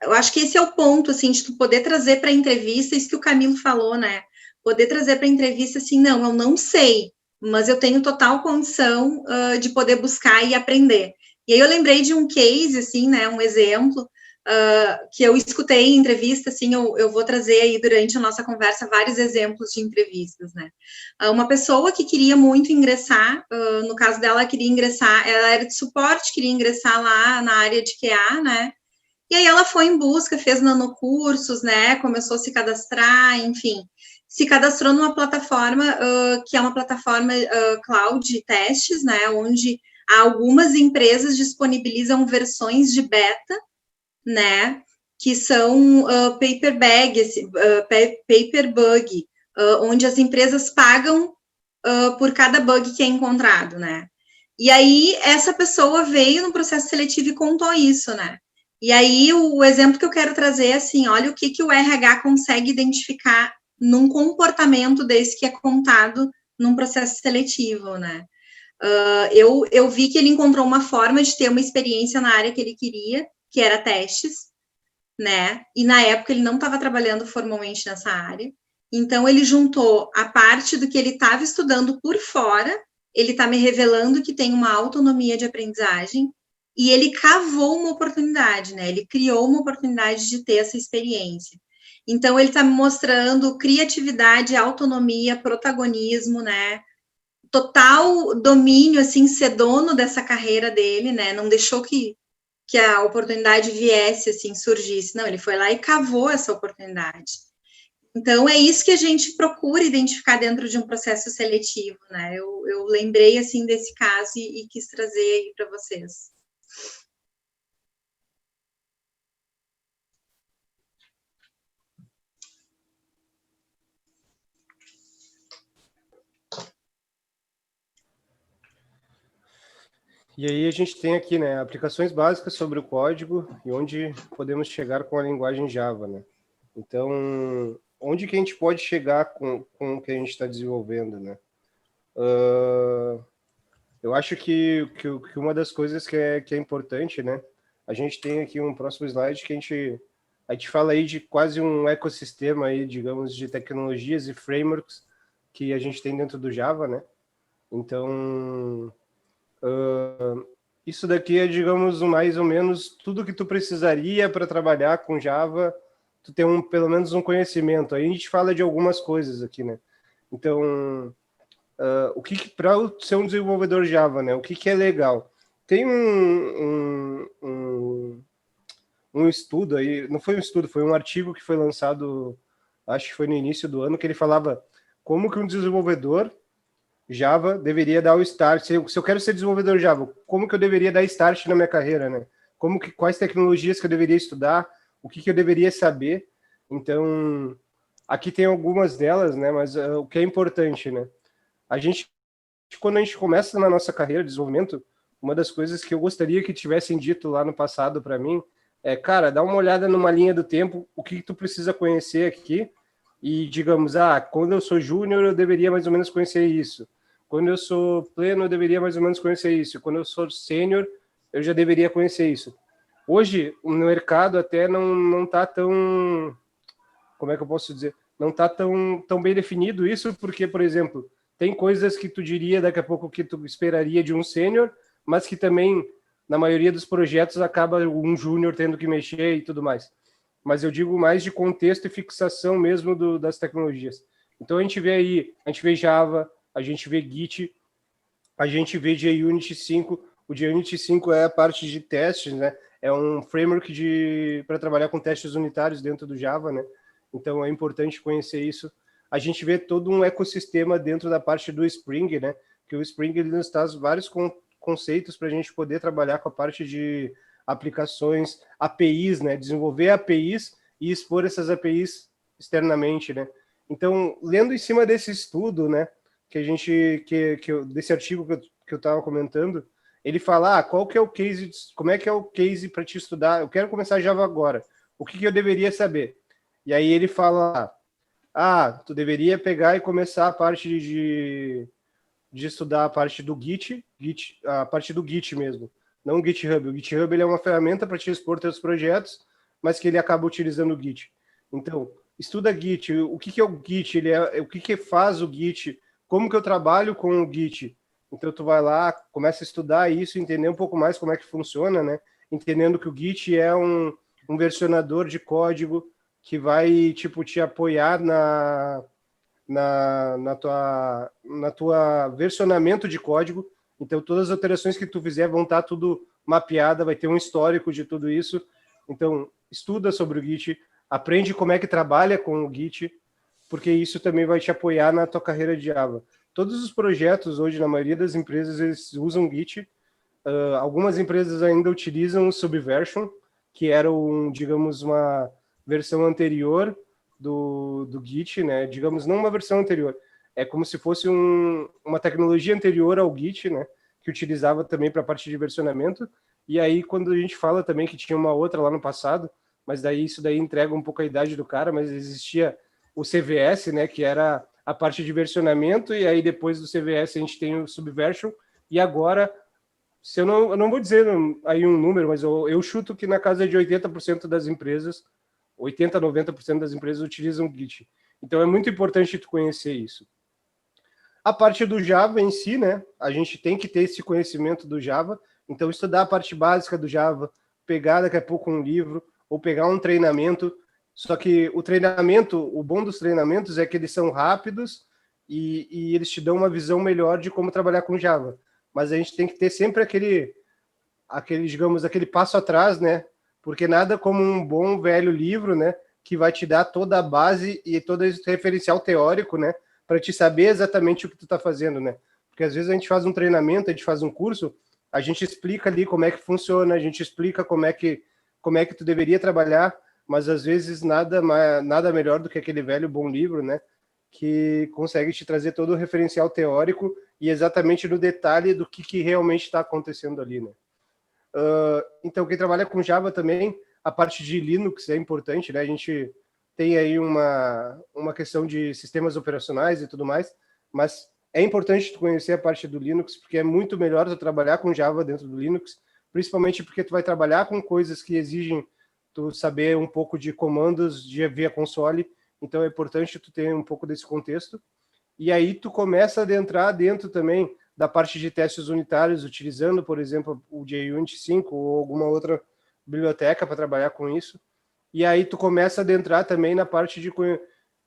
Speaker 2: Eu acho que esse é o ponto, assim, de tu poder trazer para a entrevista, isso que o Camilo falou, né? Poder trazer para a entrevista, assim, não, eu não sei, mas eu tenho total condição de poder buscar e aprender. E aí eu lembrei de um case, assim, né, um exemplo, que eu escutei em entrevista, assim, eu vou trazer aí durante a nossa conversa vários exemplos de entrevistas, né. Uma pessoa que queria muito ingressar, no caso dela, queria ingressar, ela era de suporte, queria ingressar lá na área de QA, né, e aí ela foi em busca, fez nanocursos, né, começou a se cadastrar, enfim, se cadastrou numa plataforma que é uma plataforma cloud de testes, né, onde algumas empresas disponibilizam versões de beta, né, que são paper bug, onde as empresas pagam por cada bug que é encontrado, né. E aí essa pessoa veio no processo seletivo e contou isso, né. E aí o exemplo que eu quero trazer é assim, olha o que o RH consegue identificar num comportamento desse que é contado num processo seletivo, né? Eu vi que ele encontrou uma forma de ter uma experiência na área que ele queria, que era testes, né? E na época ele não estava trabalhando formalmente nessa área. Então ele juntou a parte do que ele estava estudando por fora, ele está me revelando que tem uma autonomia de aprendizagem, e ele cavou uma oportunidade, né? Ele criou uma oportunidade de ter essa experiência. Então, ele está me mostrando criatividade, autonomia, protagonismo, né? Total domínio, assim, ser dono dessa carreira dele, né? Não deixou que a oportunidade viesse, assim, surgisse. Não, ele foi lá e cavou essa oportunidade. Então, é isso que a gente procura identificar dentro de um processo seletivo, né? Eu lembrei, assim, desse caso e quis trazer aí para vocês.
Speaker 1: E aí a gente tem aqui, né, aplicações básicas sobre o código e onde podemos chegar com a linguagem Java, né? Então, onde que a gente pode chegar com o que a gente está desenvolvendo, né? Eu acho que uma das coisas que é importante, né? A gente tem aqui um próximo slide que a gente fala aí de quase um ecossistema aí, digamos, de tecnologias e frameworks que a gente tem dentro do Java, né? Então, isso daqui é, digamos, mais ou menos tudo que tu precisaria para trabalhar com Java, tu tem pelo menos um conhecimento. Aí a gente fala de algumas coisas aqui, né? Então, o que para ser um desenvolvedor Java, né? O que é legal? Tem um estudo aí, não foi um estudo, foi um artigo que foi lançado, acho que foi no início do ano, que ele falava como que um desenvolvedor Java deveria dar o start. Se eu quero ser desenvolvedor Java, como que eu deveria dar start na minha carreira, né? Quais tecnologias que eu deveria estudar, o que eu deveria saber. Então, aqui tem algumas delas, né? Mas o que é importante, né? Quando a gente começa na nossa carreira de desenvolvimento, uma das coisas que eu gostaria que tivessem dito lá no passado para mim é, cara, dá uma olhada numa linha do tempo, o que tu precisa conhecer aqui, e digamos, quando eu sou júnior eu deveria mais ou menos conhecer isso. Quando eu sou pleno, eu deveria mais ou menos conhecer isso. Quando eu sou sênior, eu já deveria conhecer isso. Hoje, o mercado até não está tão... Como é que eu posso dizer? Não está tão bem definido isso, porque, por exemplo, tem coisas que tu diria daqui a pouco que tu esperaria de um sênior, mas que também, na maioria dos projetos, acaba um júnior tendo que mexer e tudo mais. Mas eu digo mais de contexto e fixação mesmo das tecnologias. Então, a gente vê Java, a gente vê Git, a gente vê JUnit 5, o JUnity 5 é a parte de testes, né? É um framework para trabalhar com testes unitários dentro do Java, né? Então é importante conhecer isso. A gente vê todo um ecossistema dentro da parte do Spring, né? Que o Spring ele nos traz vários conceitos para a gente poder trabalhar com a parte de aplicações, APIs, né? Desenvolver APIs e expor essas APIs externamente, né? Então, lendo em cima desse estudo, né? Desse artigo que eu estava comentando, ele fala, qual que é o case, como é que é o case para te estudar? Eu quero começar Java agora. O que eu deveria saber? E aí ele fala, tu deveria pegar e começar a parte de estudar a parte do Git, a parte do Git mesmo, não o GitHub. O GitHub ele é uma ferramenta para te expor teus projetos, mas que ele acaba utilizando o Git. Então, estuda Git. O que é o Git? O que faz o Git? Como que eu trabalho com o Git? Então, tu vai lá, começa a estudar isso, entender um pouco mais como é que funciona, né? Entendendo que o Git é um versionador de código que vai, tipo, te apoiar na tua versionamento de código. Então, todas as alterações que tu fizer vão estar tudo mapeada, vai ter um histórico de tudo isso. Então, estuda sobre o Git, aprende como é que trabalha com o Git, porque isso também vai te apoiar na tua carreira de Java. Todos os projetos hoje, na maioria das empresas, eles usam Git. Algumas empresas ainda utilizam o Subversion, que era, digamos, uma versão anterior do Git, né? Digamos, não uma versão anterior. É como se fosse uma tecnologia anterior ao Git, né? Que utilizava também para a parte de versionamento. E aí, quando a gente fala também que tinha uma outra lá no passado, mas daí isso daí entrega um pouco a idade do cara, mas existia o CVS, né? Que era a parte de versionamento, e aí depois do CVS a gente tem o Subversion, e agora, eu não vou dizer aí um número, mas eu chuto que na casa de 80% das empresas, 80%, 90% das empresas utilizam o Git. Então é muito importante tu conhecer isso. A parte do Java em si, né? A gente tem que ter esse conhecimento do Java, então estudar a parte básica do Java, pegar daqui a pouco um livro, ou pegar um treinamento. Só que o bom dos treinamentos é que eles são rápidos e eles te dão uma visão melhor de como trabalhar com Java. Mas a gente tem que ter sempre aquele passo atrás, né? Porque nada como um bom velho livro, né? Que vai te dar toda a base e todo esse referencial teórico, né? Para te saber exatamente o que tu está fazendo, né? Porque às vezes a gente faz um treinamento, a gente faz um curso, a gente explica ali como é que funciona, a gente explica como é que tu deveria trabalhar, mas às vezes nada melhor do que aquele velho bom livro, né? Que consegue te trazer todo o referencial teórico e exatamente no detalhe do que realmente está acontecendo ali, né? Então, quem trabalha com Java também, a parte de Linux é importante, né? A gente tem aí uma questão de sistemas operacionais e tudo mais, mas é importante tu conhecer a parte do Linux, porque é muito melhor tu trabalhar com Java dentro do Linux, principalmente porque tu vai trabalhar com coisas que exigem tu saber um pouco de comandos via console, então é importante tu ter um pouco desse contexto. E aí tu começa a adentrar dentro também da parte de testes unitários, utilizando, por exemplo, o JUnity 5 ou alguma outra biblioteca para trabalhar com isso. E aí tu começa a adentrar também na parte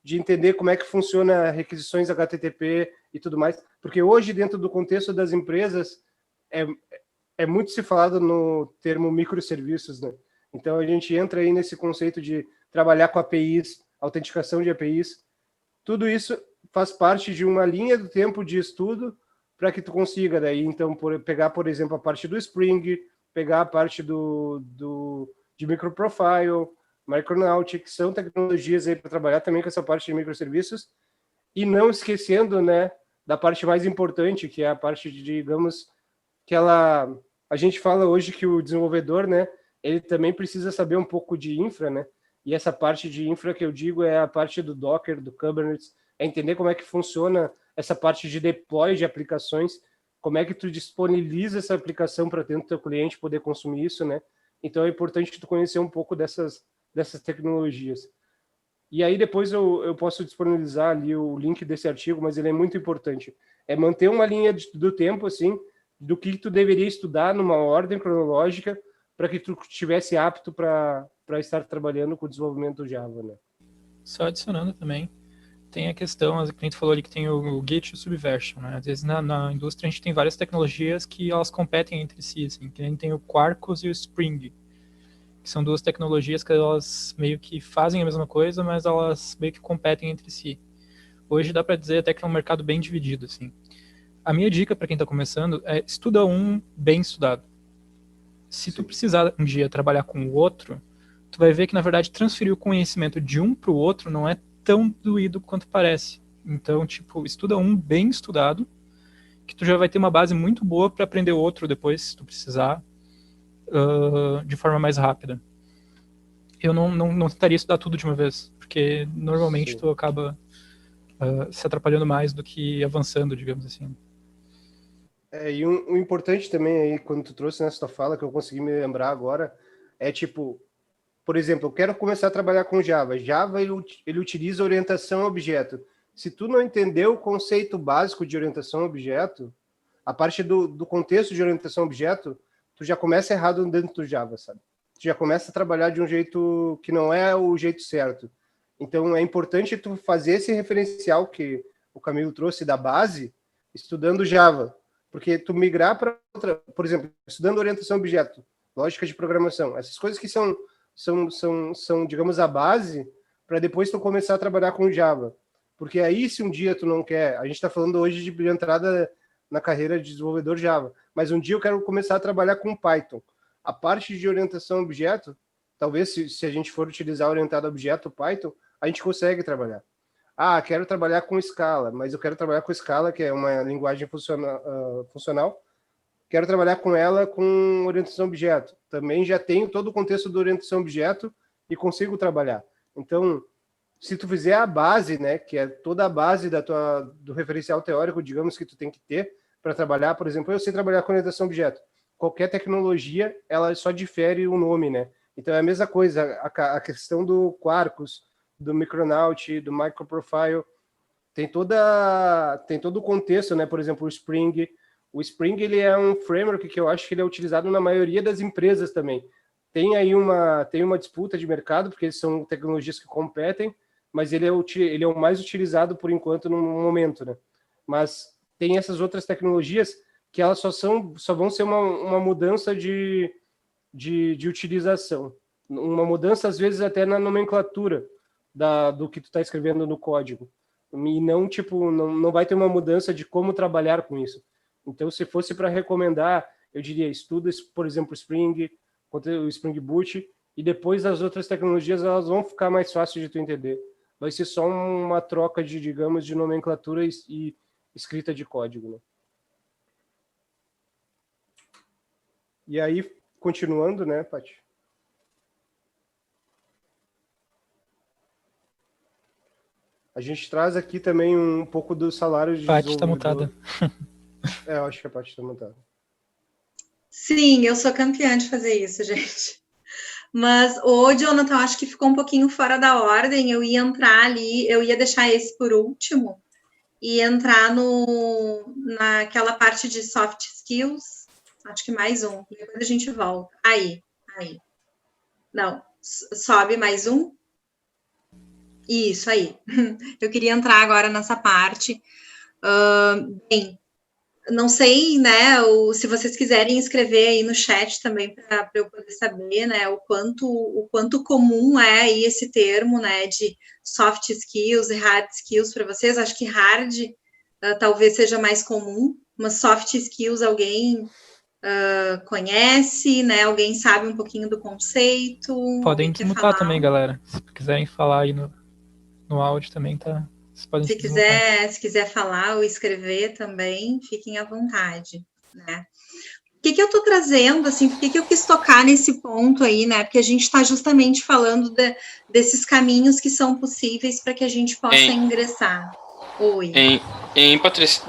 Speaker 1: de entender como é que funciona requisições HTTP e tudo mais, porque hoje, dentro do contexto das empresas, é muito se falado no termo microserviços, né? Então, a gente entra aí nesse conceito de trabalhar com APIs, autenticação de APIs. Tudo isso faz parte de uma linha do tempo de estudo para que tu consiga daí, então, pegar, por exemplo, a parte do Spring, pegar a parte de Microprofile, Micronaut, que são tecnologias aí para trabalhar também com essa parte de microserviços, e não esquecendo, né, da parte mais importante, que é a parte de, digamos, a gente fala hoje que o desenvolvedor, né, ele também precisa saber um pouco de infra, né? E essa parte de infra que eu digo é a parte do Docker, do Kubernetes, é entender como é que funciona essa parte de deploy de aplicações, como é que tu disponibiliza essa aplicação para dentro do teu cliente poder consumir isso, né? Então é importante tu conhecer um pouco dessas tecnologias. E aí depois eu posso disponibilizar ali o link desse artigo, mas ele é muito importante. É manter uma linha do tempo, assim, do que tu deveria estudar numa ordem cronológica para que tu estivesse apto para estar trabalhando com o desenvolvimento do Java, né?
Speaker 3: Só adicionando também, tem a questão, a cliente falou ali que tem o Git e o Subversion, né? Às vezes na indústria a gente tem várias tecnologias que elas competem entre si, assim, que a gente tem o Quarkus e o Spring, que são duas tecnologias que elas meio que fazem a mesma coisa, mas elas meio que competem entre si. Hoje dá para dizer até que é um mercado bem dividido, assim. A minha dica para quem está começando é estuda um bem estudado. Se tu precisar um dia trabalhar com o outro, tu vai ver que, na verdade, transferir o conhecimento de um para o outro não é tão doído quanto parece. Então, tipo, estuda um bem estudado, que tu já vai ter uma base muito boa para aprender o outro depois, se tu precisar, de forma mais rápida. Eu não tentaria estudar tudo de uma vez, porque normalmente tu acaba se atrapalhando mais do que avançando, digamos assim.
Speaker 1: E o importante também aí, quando tu trouxe nessa tua fala, que eu consegui me lembrar agora, é tipo, por exemplo, eu quero começar a trabalhar com Java. Java, ele utiliza orientação a objeto. Se tu não entendeu o conceito básico de orientação a objeto, a parte do contexto de orientação a objeto, tu já começa errado dentro do Java, sabe? Tu já começa a trabalhar de um jeito que não é o jeito certo. Então, é importante tu fazer esse referencial que o Camilo trouxe da base, estudando Java. Porque tu migrar para outra, por exemplo, estudando orientação a objeto, lógica de programação, essas coisas que são digamos, a base para depois tu começar a trabalhar com Java. Porque aí, se um dia tu não quer... A gente está falando hoje de entrada na carreira de desenvolvedor Java, mas um dia eu quero começar a trabalhar com Python. A parte de orientação a objeto, talvez se a gente for utilizar orientado a objeto Python, a gente consegue trabalhar. Quero trabalhar com Scala, mas eu quero trabalhar com Scala, que é uma linguagem funcional. Quero trabalhar com ela com orientação a objeto. Também já tenho todo o contexto da orientação a objeto e consigo trabalhar. Então, se tu fizer a base, né, que é toda a base do referencial teórico, digamos, que tu tem que ter para trabalhar, por exemplo, eu sei trabalhar com orientação a objeto. Qualquer tecnologia, ela só difere o nome, né? Então, é a mesma coisa, a questão do Quarkus, do Micronaut, do Microprofile, tem todo o contexto, né? Por exemplo, o Spring ele é um framework que eu acho que ele é utilizado na maioria das empresas também. Tem aí uma disputa de mercado, porque são tecnologias que competem, mas ele é o mais utilizado por enquanto no momento, né? Mas tem essas outras tecnologias que elas só vão ser uma mudança de utilização. Uma mudança, às vezes, até na nomenclatura do que tu está escrevendo no código. E não, tipo, não vai ter uma mudança de como trabalhar com isso. Então, se fosse para recomendar, eu diria, estuda, por exemplo, Spring, o Spring Boot, e depois as outras tecnologias elas vão ficar mais fáceis de tu entender. Vai ser só uma troca de, digamos, de nomenclatura e escrita de código, né? E aí, continuando, né, Paty? A gente traz aqui também um pouco do salário de
Speaker 3: Paty está
Speaker 1: desenvolvedor.
Speaker 3: mutada.
Speaker 1: Eu acho que a Paty está mutada.
Speaker 2: Sim, eu sou campeã de fazer isso, gente. Mas, Jonathan, acho que ficou um pouquinho fora da ordem. Eu ia entrar ali, eu ia deixar esse por último e entrar naquela parte de soft skills. Acho que mais um. Depois a gente volta. Aí. Não, sobe mais um. Isso aí. Eu queria entrar agora nessa parte. Bem, não sei, né, se vocês quiserem escrever aí no chat também para eu poder saber, né, o quanto comum é aí esse termo, né, de soft skills e hard skills para vocês. Acho que hard talvez seja mais comum, mas soft skills alguém conhece, né, alguém sabe um pouquinho do conceito.
Speaker 3: Podem desmutar também, galera. Se quiserem falar aí no áudio também, tá?
Speaker 2: Se quiser falar ou escrever também, fiquem à vontade, né? O que eu estou trazendo, assim, por que eu quis tocar nesse ponto aí, né? Porque a gente está justamente falando desses caminhos que são possíveis para que a gente possa ingressar. Oi.
Speaker 4: Patrícia,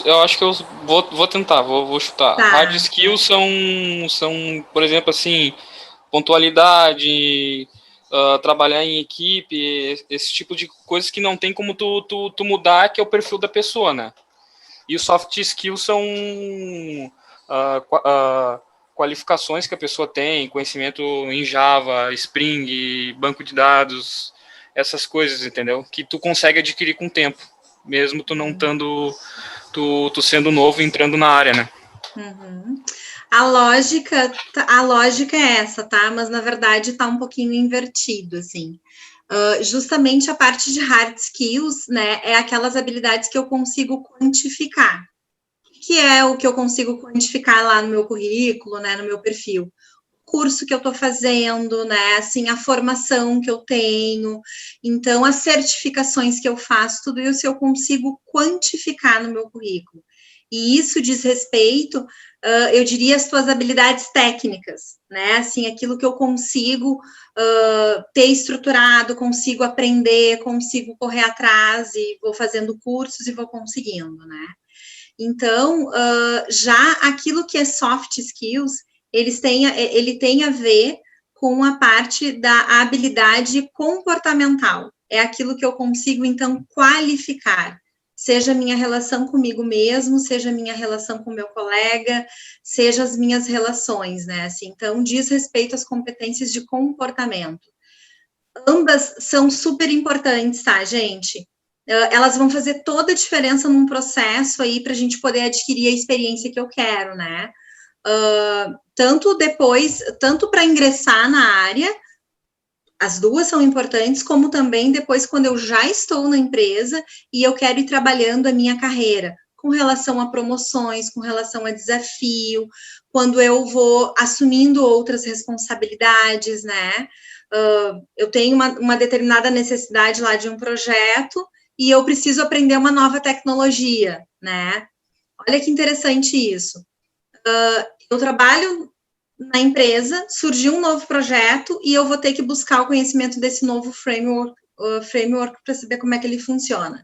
Speaker 4: eu acho que eu vou tentar, vou chutar.
Speaker 2: Tá.
Speaker 4: Hard skills são, por exemplo, assim, pontualidade, trabalhar em equipe, esse tipo de coisas que não tem como tu mudar, que é o perfil da pessoa, né? E os soft skills são qualificações que a pessoa tem, conhecimento em Java, Spring, banco de dados, essas coisas, entendeu? Que tu consegue adquirir com o tempo, mesmo tu não estando, tu sendo novo e entrando na área, né?
Speaker 2: Uhum. A lógica é essa, tá? Mas na verdade tá um pouquinho invertido, assim. Justamente a parte de hard skills, né? É aquelas habilidades que eu consigo quantificar. Que é o que eu consigo quantificar lá no meu currículo, né? No meu perfil. Curso que eu estou fazendo, né? Assim, a formação que eu tenho, então as certificações que eu faço, tudo isso eu consigo quantificar no meu currículo. E isso diz respeito, eu diria, às tuas habilidades técnicas, né? Assim, aquilo que eu consigo ter estruturado, consigo aprender, consigo correr atrás e vou fazendo cursos e vou conseguindo, né? Então, já aquilo que é soft skills, ele tem a ver com a parte da habilidade comportamental. É aquilo que eu consigo, então, qualificar. Seja a minha relação comigo mesmo, seja a minha relação com o meu colega, seja as minhas relações, né? Assim, então, diz respeito às competências de comportamento. Ambas são super importantes, tá, gente? Elas vão fazer toda a diferença num processo aí para a gente poder adquirir a experiência que eu quero, né? Tanto para ingressar na área, as duas são importantes, como também depois quando eu já estou na empresa e eu quero ir trabalhando a minha carreira, com relação a promoções, com relação a desafio, quando eu vou assumindo outras responsabilidades, né? Eu tenho uma determinada necessidade lá de um projeto e eu preciso aprender uma nova tecnologia, né? Olha que interessante isso. Eu trabalho na empresa, surgiu um novo projeto e eu vou ter que buscar o conhecimento desse novo framework para saber como é que ele funciona.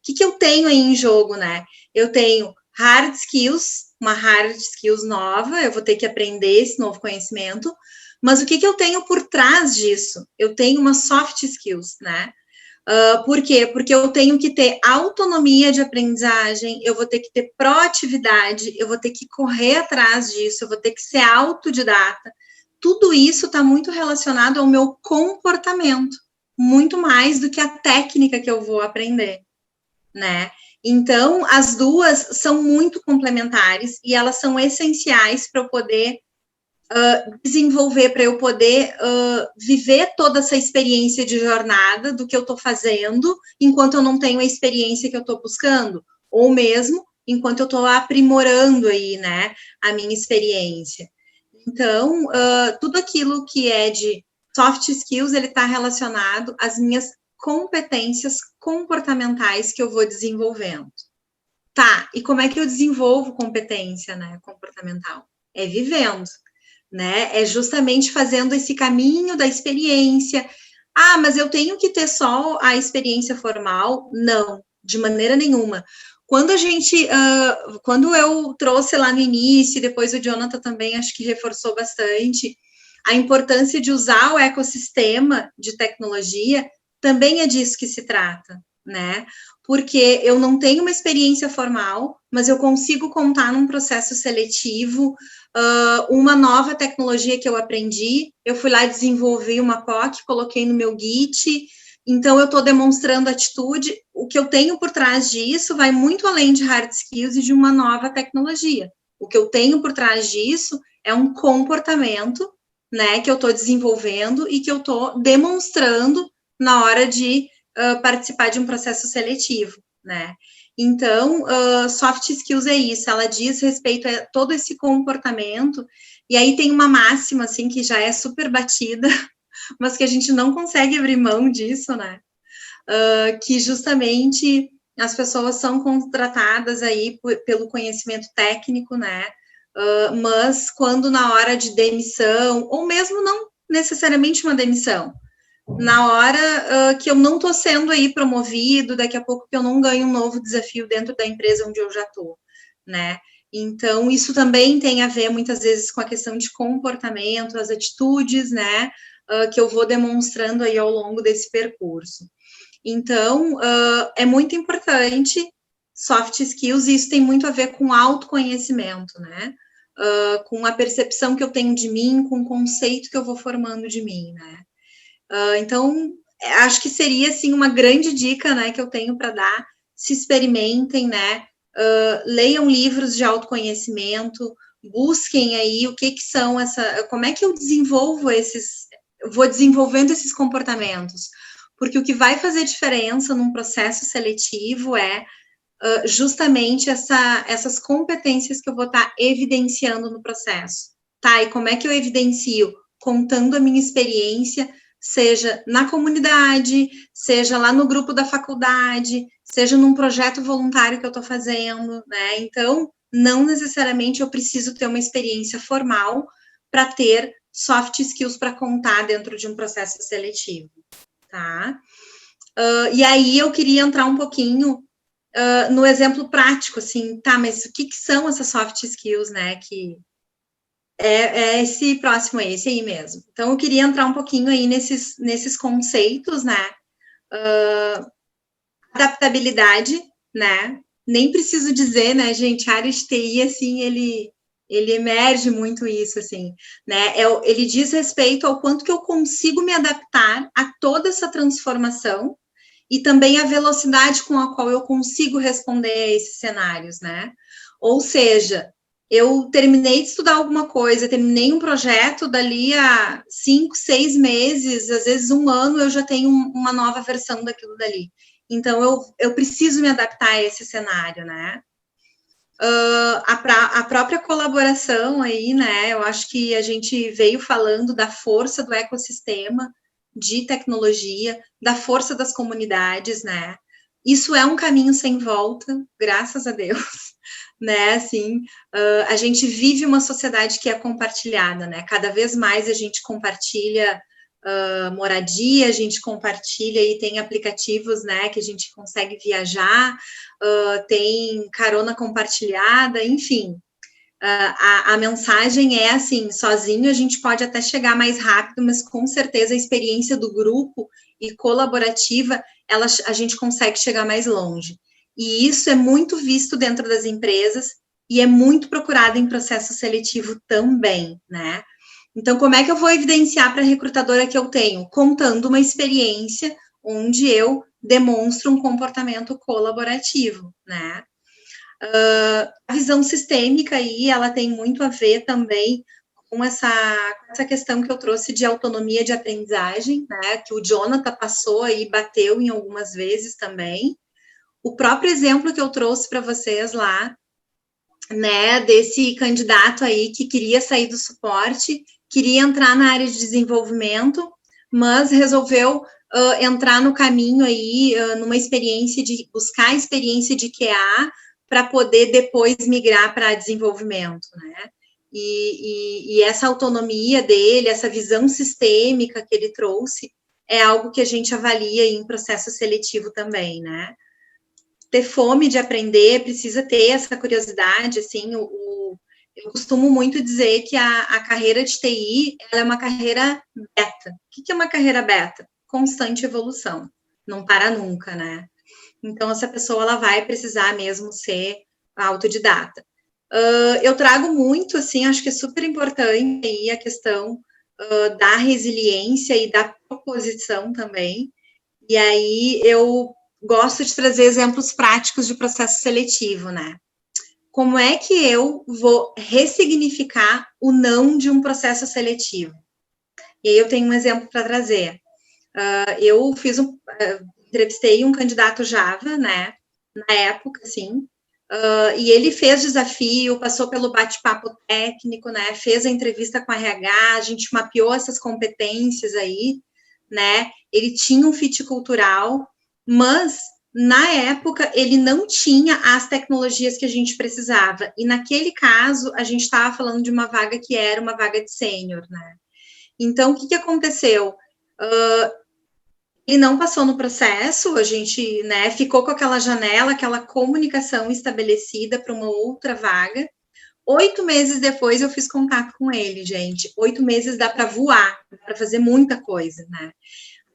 Speaker 2: O que eu tenho aí em jogo, né? Eu tenho hard skills, uma hard skills nova, eu vou ter que aprender esse novo conhecimento, mas o que eu tenho por trás disso? Eu tenho uma soft skills, né? Por quê? Porque eu tenho que ter autonomia de aprendizagem, eu vou ter que ter proatividade, eu vou ter que correr atrás disso, eu vou ter que ser autodidata. Tudo isso está muito relacionado ao meu comportamento, muito mais do que a técnica que eu vou aprender, né? Então, as duas são muito complementares e elas são essenciais para eu poder desenvolver, para eu poder viver toda essa experiência de jornada do que eu estou fazendo, enquanto eu não tenho a experiência que eu estou buscando, ou mesmo enquanto eu estou aprimorando aí, né, a minha experiência. Então, tudo aquilo que é de soft skills, ele está relacionado às minhas competências comportamentais que eu vou desenvolvendo. Tá, e como é que eu desenvolvo competência, né, comportamental? É vivendo, né? É justamente fazendo esse caminho da experiência. Ah, mas eu tenho que ter só a experiência formal? Não, de maneira nenhuma. Quando quando eu trouxe lá no início, depois o Jonathan também acho que reforçou bastante, a importância de usar o ecossistema de tecnologia, também é disso que se trata, né? Porque eu não tenho uma experiência formal, mas eu consigo contar num processo seletivo uma nova tecnologia que eu aprendi, eu fui lá e desenvolvi uma POC, coloquei no meu Git, então eu estou demonstrando atitude, o que eu tenho por trás disso vai muito além de hard skills e de uma nova tecnologia. O que eu tenho por trás disso é um comportamento, né, que eu estou desenvolvendo e que eu estou demonstrando na hora de participar de um processo seletivo, né? Então, soft skills é isso, ela diz respeito a todo esse comportamento, e aí tem uma máxima, assim, que já é super batida, mas que a gente não consegue abrir mão disso, né? Que justamente as pessoas são contratadas aí pelo conhecimento técnico, né? Mas quando na hora de demissão, ou mesmo não necessariamente uma demissão, na hora que eu não estou sendo aí promovido, daqui a pouco que eu não ganho um novo desafio dentro da empresa onde eu já estou, né? Então, isso também tem a ver, muitas vezes, com a questão de comportamento, as atitudes, né, que eu vou demonstrando aí ao longo desse percurso. Então, é muito importante soft skills, e isso tem muito a ver com autoconhecimento, né? Com a percepção que eu tenho de mim, com o conceito que eu vou formando de mim, né? Então, acho que seria, assim, uma grande dica, né, que eu tenho para dar. Se experimentem, né, leiam livros de autoconhecimento, busquem aí o que são como é que eu vou desenvolvendo esses comportamentos, porque o que vai fazer diferença num processo seletivo é justamente essas competências que eu vou estar evidenciando no processo. Tá, e como é que eu evidencio? Contando a minha experiência, seja na comunidade, seja lá no grupo da faculdade, seja num projeto voluntário que eu estou fazendo, né? Então, não necessariamente eu preciso ter uma experiência formal para ter soft skills para contar dentro de um processo seletivo, tá? E aí eu queria entrar um pouquinho no exemplo prático, assim, tá, mas o que são essas soft skills, né, que esse próximo aí, esse aí mesmo. Então, eu queria entrar um pouquinho aí nesses conceitos, né, adaptabilidade, né, nem preciso dizer, né, gente, a área de TI, assim, ele emerge muito isso, assim, né, ele diz respeito ao quanto que eu consigo me adaptar a toda essa transformação e também a velocidade com a qual eu consigo responder a esses cenários, né? Ou seja, eu terminei de estudar alguma coisa, terminei um projeto, dali a 5, 6 meses, às vezes 1 ano, eu já tenho uma nova versão daquilo dali. Então, eu preciso me adaptar a esse cenário, né? A própria colaboração aí, né? Eu acho que a gente veio falando da força do ecossistema, de tecnologia, da força das comunidades, né? Isso é um caminho sem volta, graças a Deus, né? Assim, a gente vive uma sociedade que é compartilhada, né? Cada vez mais a gente compartilha moradia, a gente compartilha e tem aplicativos, né? Que a gente consegue viajar, tem carona compartilhada, enfim. A mensagem é assim, sozinho a gente pode até chegar mais rápido, mas com certeza a experiência do grupo e colaborativa, a gente consegue chegar mais longe. E isso é muito visto dentro das empresas e é muito procurado em processo seletivo também, né? Então, como é que eu vou evidenciar para a recrutadora que eu tenho? Contando uma experiência onde eu demonstro um comportamento colaborativo, né? A visão sistêmica aí, ela tem muito a ver também com essa questão que eu trouxe de autonomia de aprendizagem, né, que o Jonathan passou aí, bateu em algumas vezes também. O próprio exemplo que eu trouxe para vocês lá, né, desse candidato aí que queria sair do suporte, queria entrar na área de desenvolvimento, mas resolveu entrar no caminho aí, numa experiência de buscar a experiência de QA, para poder depois migrar para desenvolvimento, né? E essa autonomia dele, essa visão sistêmica que ele trouxe, é algo que a gente avalia em processo seletivo também, né? Ter fome de aprender, precisa ter essa curiosidade, assim, eu costumo muito dizer que a carreira de TI, ela é uma carreira beta. O que é uma carreira beta? Constante evolução, não para nunca, né? Então, essa pessoa, ela vai precisar mesmo ser autodidata. Eu trago muito, assim, acho que é super importante aí a questão da resiliência e da proposição também. E aí, eu gosto de trazer exemplos práticos de processo seletivo, né? Como é que eu vou ressignificar o não de um processo seletivo? E aí, eu tenho um exemplo para trazer. Eu entrevistei um candidato Java, né, na época, assim, e ele fez desafio, passou pelo bate-papo técnico, né, fez a entrevista com a RH, a gente mapeou essas competências aí, né, ele tinha um fit cultural, mas, na época, ele não tinha as tecnologias que a gente precisava, e naquele caso, a gente estava falando de uma vaga que era uma vaga de sênior, né. Então, o que aconteceu? Ele não passou no processo, a gente, né, ficou com aquela janela, aquela comunicação estabelecida para uma outra vaga. 8 meses depois eu fiz contato com ele, gente. 8 meses dá para voar, dá para fazer muita coisa, né?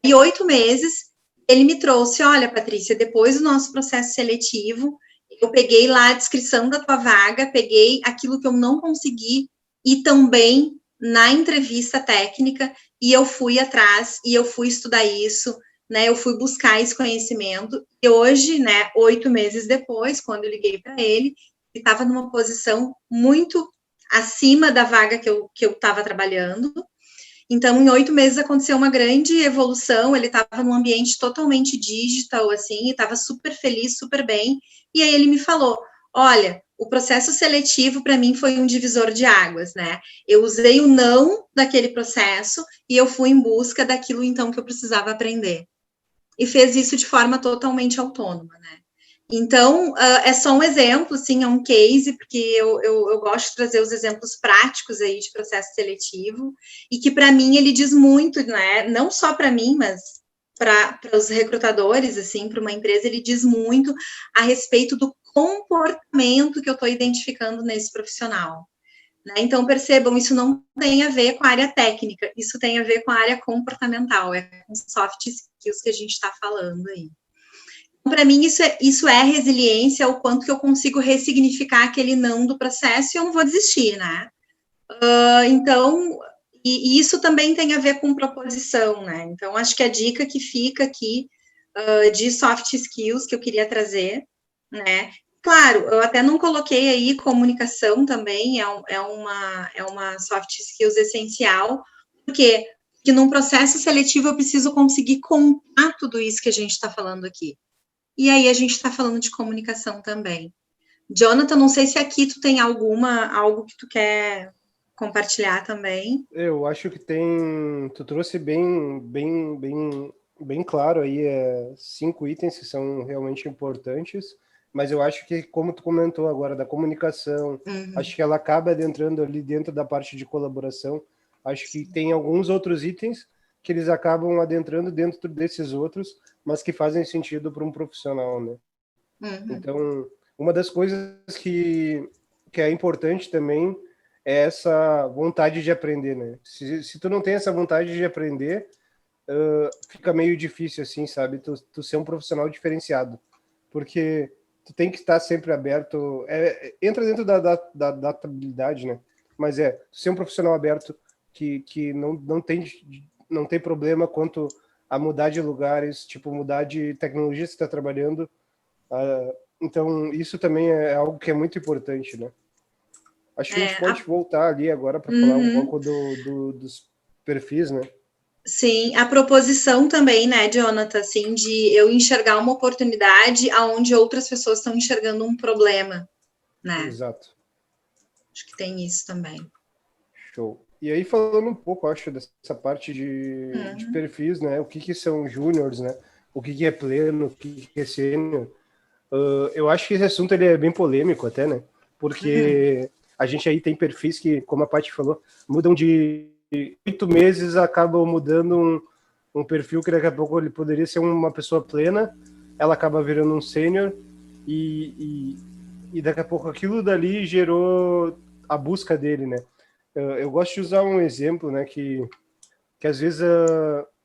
Speaker 2: E 8 meses ele me trouxe, olha, Patrícia, depois do nosso processo seletivo, eu peguei lá a descrição da tua vaga, peguei aquilo que eu não consegui e também na entrevista técnica, e eu fui atrás, e eu fui estudar isso, né, eu fui buscar esse conhecimento, e hoje, né, 8 meses depois, quando eu liguei para ele, ele estava numa posição muito acima da vaga que eu estava trabalhando. Então, em 8 meses aconteceu uma grande evolução, ele estava num ambiente totalmente digital, assim, e estava super feliz, super bem, e aí ele me falou, olha, o processo seletivo para mim foi um divisor de águas, né? Eu usei o não daquele processo e eu fui em busca daquilo, então, que eu precisava aprender. E fez isso de forma totalmente autônoma, né? Então, é só um exemplo, sim, é um case, porque eu gosto de trazer os exemplos práticos aí de processo seletivo, e que, para mim, ele diz muito, né? Não só para mim, mas para os recrutadores, assim, para uma empresa, ele diz muito a respeito do comportamento que eu estou identificando nesse profissional. Né? Então, percebam, isso não tem a ver com a área técnica, isso tem a ver com a área comportamental, é com soft skills que a gente está falando aí. Para mim, isso é resiliência, o quanto que eu consigo ressignificar aquele não do processo e eu não vou desistir, né? Então, e isso também tem a ver com proposição, né? Então, acho que a dica que fica aqui de soft skills que eu queria trazer, né? Claro, eu até não coloquei aí comunicação também, é uma soft skills essencial, porque num processo seletivo eu preciso conseguir contar tudo isso que a gente está falando aqui. E aí a gente está falando de comunicação também. Jonathan, não sei se aqui tu tem algo que tu quer compartilhar também.
Speaker 1: Eu acho que tu trouxe bem claro aí 5 itens que são realmente importantes, mas eu acho que, como tu comentou agora, da comunicação, acho que ela acaba adentrando ali dentro da parte de colaboração, acho que tem alguns outros itens que eles acabam adentrando dentro desses outros, mas que fazem sentido para um profissional, né? Então, uma das coisas que é importante também é essa vontade de aprender, né? Se tu não tem essa vontade de aprender, fica meio difícil, assim, sabe? Tu ser um profissional diferenciado, porque tu tem que estar sempre aberto, entra dentro da adaptabilidade, né? Mas tu ser um profissional aberto que não tem problema quanto a mudar de lugares, tipo, mudar de tecnologia que você está trabalhando. Então, isso também é algo que é muito importante, né? Acho que a gente pode voltar ali agora para falar um pouco dos perfis, né?
Speaker 2: Sim, a proposição também, né, Jonathan, assim, de eu enxergar uma oportunidade aonde outras pessoas estão enxergando um problema, né?
Speaker 1: Exato.
Speaker 2: Acho que tem isso também.
Speaker 1: Show. E aí, falando um pouco, acho, dessa parte de perfis, né? O que são júniors, né? O que é pleno, o que é sênior. Eu acho que esse assunto ele é bem polêmico até, né? Porque a gente aí tem perfis que, como a Paty falou, mudam de 8 meses, acabam mudando um perfil que daqui a pouco ele poderia ser uma pessoa plena, ela acaba virando um sênior e daqui a pouco aquilo dali gerou a busca dele, né? Eu gosto de usar um exemplo, né, que às vezes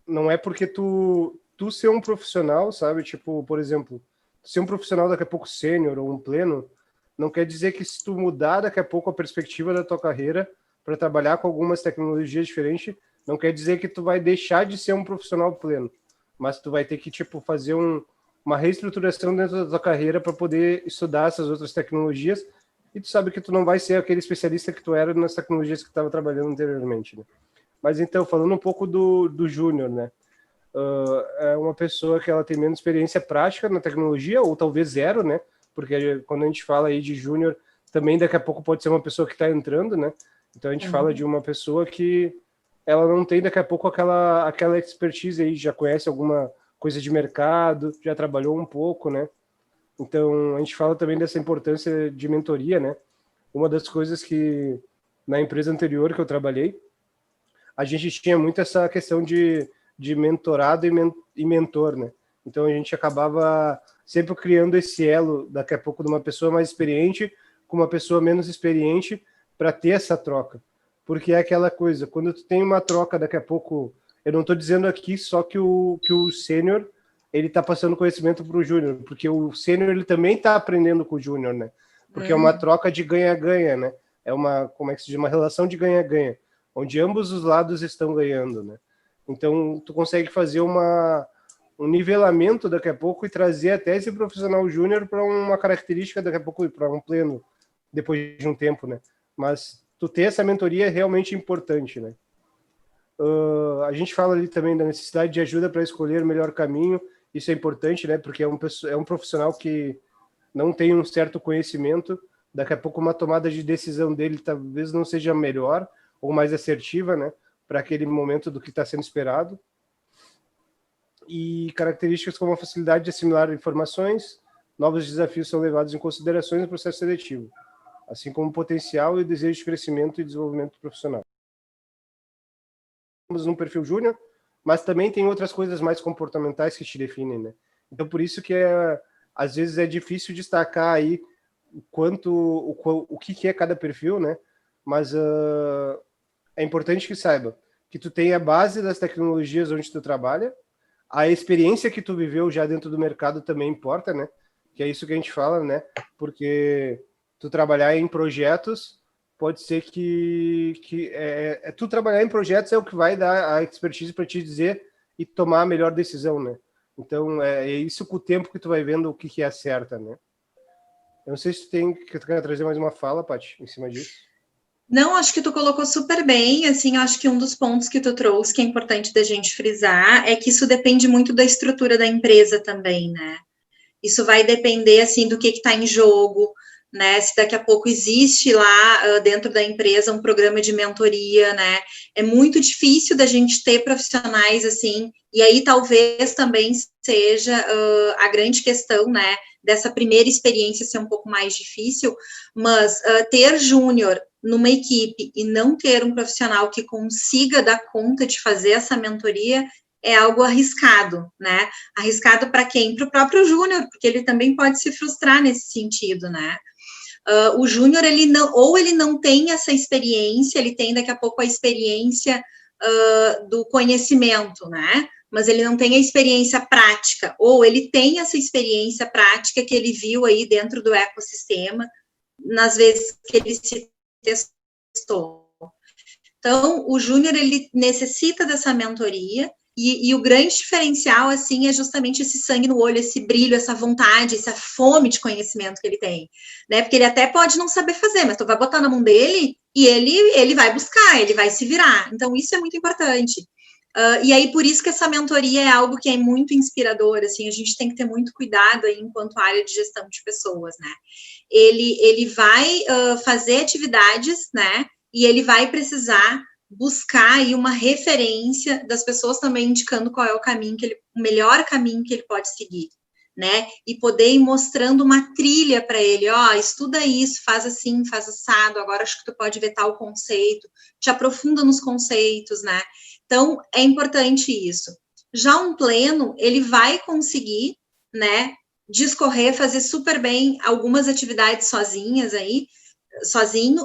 Speaker 1: não é porque tu ser um profissional, sabe? Tipo, por exemplo, ser um profissional daqui a pouco sênior ou um pleno, não quer dizer que se tu mudar daqui a pouco a perspectiva da tua carreira para trabalhar com algumas tecnologias diferentes, não quer dizer que tu vai deixar de ser um profissional pleno, mas tu vai ter que, tipo, fazer uma reestruturação dentro da tua carreira para poder estudar essas outras tecnologias, e tu sabe que tu não vai ser aquele especialista que tu era nas tecnologias que tu estava trabalhando anteriormente, né? Mas então, falando um pouco do júnior, né? É uma pessoa que ela tem menos experiência prática na tecnologia, ou talvez zero, né? Porque quando a gente fala aí de júnior, também daqui a pouco pode ser uma pessoa que está entrando, né? Então a gente fala de uma pessoa que ela não tem daqui a pouco aquela expertise aí, já conhece alguma coisa de mercado, já trabalhou um pouco, né? Então a gente fala também dessa importância de mentoria, né? Uma das coisas que na empresa anterior que eu trabalhei, a gente tinha muito essa questão de mentorado e mentor, né? Então a gente acabava sempre criando esse elo, daqui a pouco, de uma pessoa mais experiente com uma pessoa menos experiente, para ter essa troca. Porque é aquela coisa, quando tu tem uma troca, daqui a pouco, eu não estou dizendo aqui só que o sênior, ele está passando conhecimento para o júnior, porque o sênior, ele também está aprendendo com o júnior, né? Porque é uma troca de ganha-ganha, né? É como é que se diz? Uma relação de ganha-ganha, onde ambos os lados estão ganhando, né? Então, tu consegue fazer nivelamento daqui a pouco e trazer até esse profissional júnior para uma característica daqui a pouco, para um pleno, depois de um tempo, né? Mas tu ter essa mentoria é realmente importante, né? A gente fala ali também da necessidade de ajuda para escolher o melhor caminho, isso é importante, né? Porque é um profissional que não tem um certo conhecimento, daqui a pouco uma tomada de decisão dele talvez não seja melhor ou mais assertiva, né? Para aquele momento do que está sendo esperado. E características como a facilidade de assimilar informações, novos desafios são levados em consideração no processo seletivo, assim como o potencial e o desejo de crescimento e desenvolvimento profissional. Estamos num perfil júnior, mas também tem outras coisas mais comportamentais que te definem, né? Então, por isso que às vezes é difícil destacar aí o que é cada perfil, né? Mas é importante que saiba que tu tem a base das tecnologias onde tu trabalha, a experiência que tu viveu já dentro do mercado também importa, né? Que é isso que a gente fala, né? Porque tu trabalhar em projetos, pode ser que tu trabalhar em projetos é o que vai dar a expertise para te dizer e tomar a melhor decisão, né? Então, é isso com o tempo que tu vai vendo o que é a certa, né? Eu não sei se tu quer trazer mais uma fala, Paty, em cima disso.
Speaker 2: Não, acho que tu colocou super bem, assim, acho que um dos pontos que tu trouxe, que é importante da gente frisar, é que isso depende muito da estrutura da empresa também, né? Isso vai depender, assim, do que está em jogo, né? Se daqui a pouco existe lá dentro da empresa um programa de mentoria, né? É muito difícil da gente ter profissionais, assim, e aí talvez também seja a grande questão, né? Dessa primeira experiência ser um pouco mais difícil, mas ter júnior numa equipe e não ter um profissional que consiga dar conta de fazer essa mentoria é algo arriscado, né? Arriscado para quem? Para o próprio júnior, porque ele também pode se frustrar nesse sentido, né? O júnior, ele não tem essa experiência, ele tem daqui a pouco a experiência do conhecimento, né? Mas ele não tem a experiência prática, ou ele tem essa experiência prática que ele viu aí dentro do ecossistema, nas vezes que ele se testou. Então, o júnior, ele necessita dessa mentoria, e o grande diferencial, assim, é justamente esse sangue no olho, esse brilho, essa vontade, essa fome de conhecimento que ele tem, né? Porque ele até pode não saber fazer, mas tu vai botar na mão dele e ele vai buscar, ele vai se virar. Então, isso é muito importante. E aí, por isso que essa mentoria é algo que é muito inspirador, assim, a gente tem que ter muito cuidado aí enquanto área de gestão de pessoas, né? Ele vai fazer atividades, né? E ele vai precisar buscar aí uma referência das pessoas também indicando qual é o caminho o melhor caminho que ele pode seguir, né? E poder ir mostrando uma trilha para ele, ó, estuda isso, faz assim, faz assado, agora acho que tu pode ver tal conceito, te aprofunda nos conceitos, né? Então, é importante isso. Já um pleno, ele vai conseguir, né, discorrer, fazer super bem algumas atividades sozinho,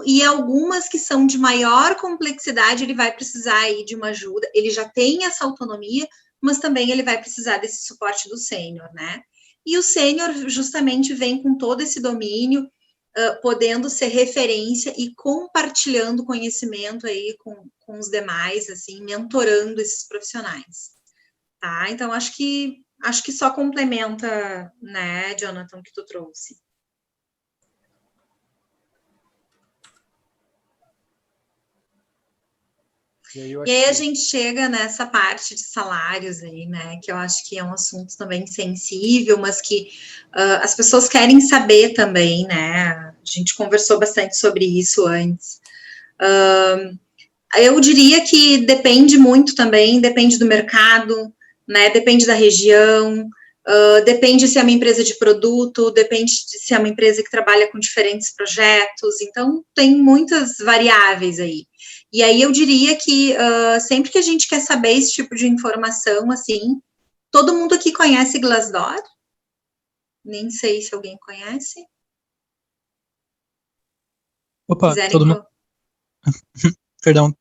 Speaker 2: e algumas que são de maior complexidade, ele vai precisar aí de uma ajuda, ele já tem essa autonomia, mas também ele vai precisar desse suporte do sênior, né? E o sênior justamente vem com todo esse domínio, podendo ser referência e compartilhando conhecimento aí com os demais, assim, mentorando esses profissionais, tá? Então, acho que só complementa, né, Jonathan, o que tu trouxe. E aí a gente chega nessa parte de salários aí, né, que eu acho que é um assunto também sensível, mas que as pessoas querem saber também, né, a gente conversou bastante sobre isso antes. Eu diria que depende muito também, depende do mercado, né, depende da região, depende se é uma empresa de produto, depende se é uma empresa que trabalha com diferentes projetos, então tem muitas variáveis aí. E aí eu diria que sempre que a gente quer saber esse tipo de informação, assim, todo mundo aqui conhece Glassdoor? Nem sei se alguém conhece.
Speaker 3: Opa, todo mundo... Perdão.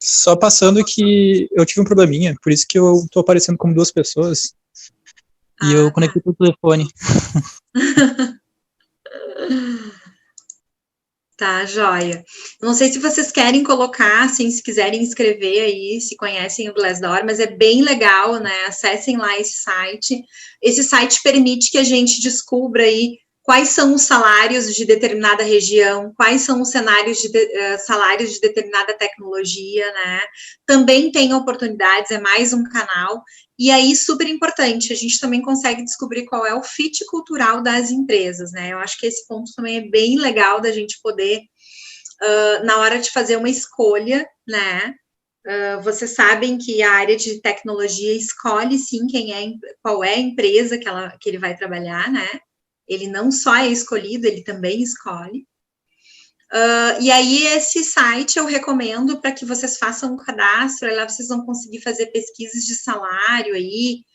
Speaker 3: Só passando que eu tive um probleminha, por isso que eu tô aparecendo como duas pessoas. E eu conectei com o telefone.
Speaker 2: Tá, joia. Não sei se vocês querem colocar, assim, se quiserem escrever aí, se conhecem o Glassdoor, mas é bem legal, né? Acessem lá esse site. Esse site permite que a gente descubra aí quais são os salários de determinada região, quais são os cenários salários de determinada tecnologia, né? Também tem oportunidades, é mais um canal. E aí, super importante, a gente também consegue descobrir qual é o fit cultural das empresas, né? Eu acho que esse ponto também é bem legal da gente poder, na hora de fazer uma escolha, né? Vocês sabem que a área de tecnologia escolhe, sim, qual é a empresa que ele vai trabalhar, né? Ele não só é escolhido, ele também escolhe. E aí, esse site eu recomendo para que vocês façam um cadastro, aí lá vocês vão conseguir fazer pesquisas de salário aí,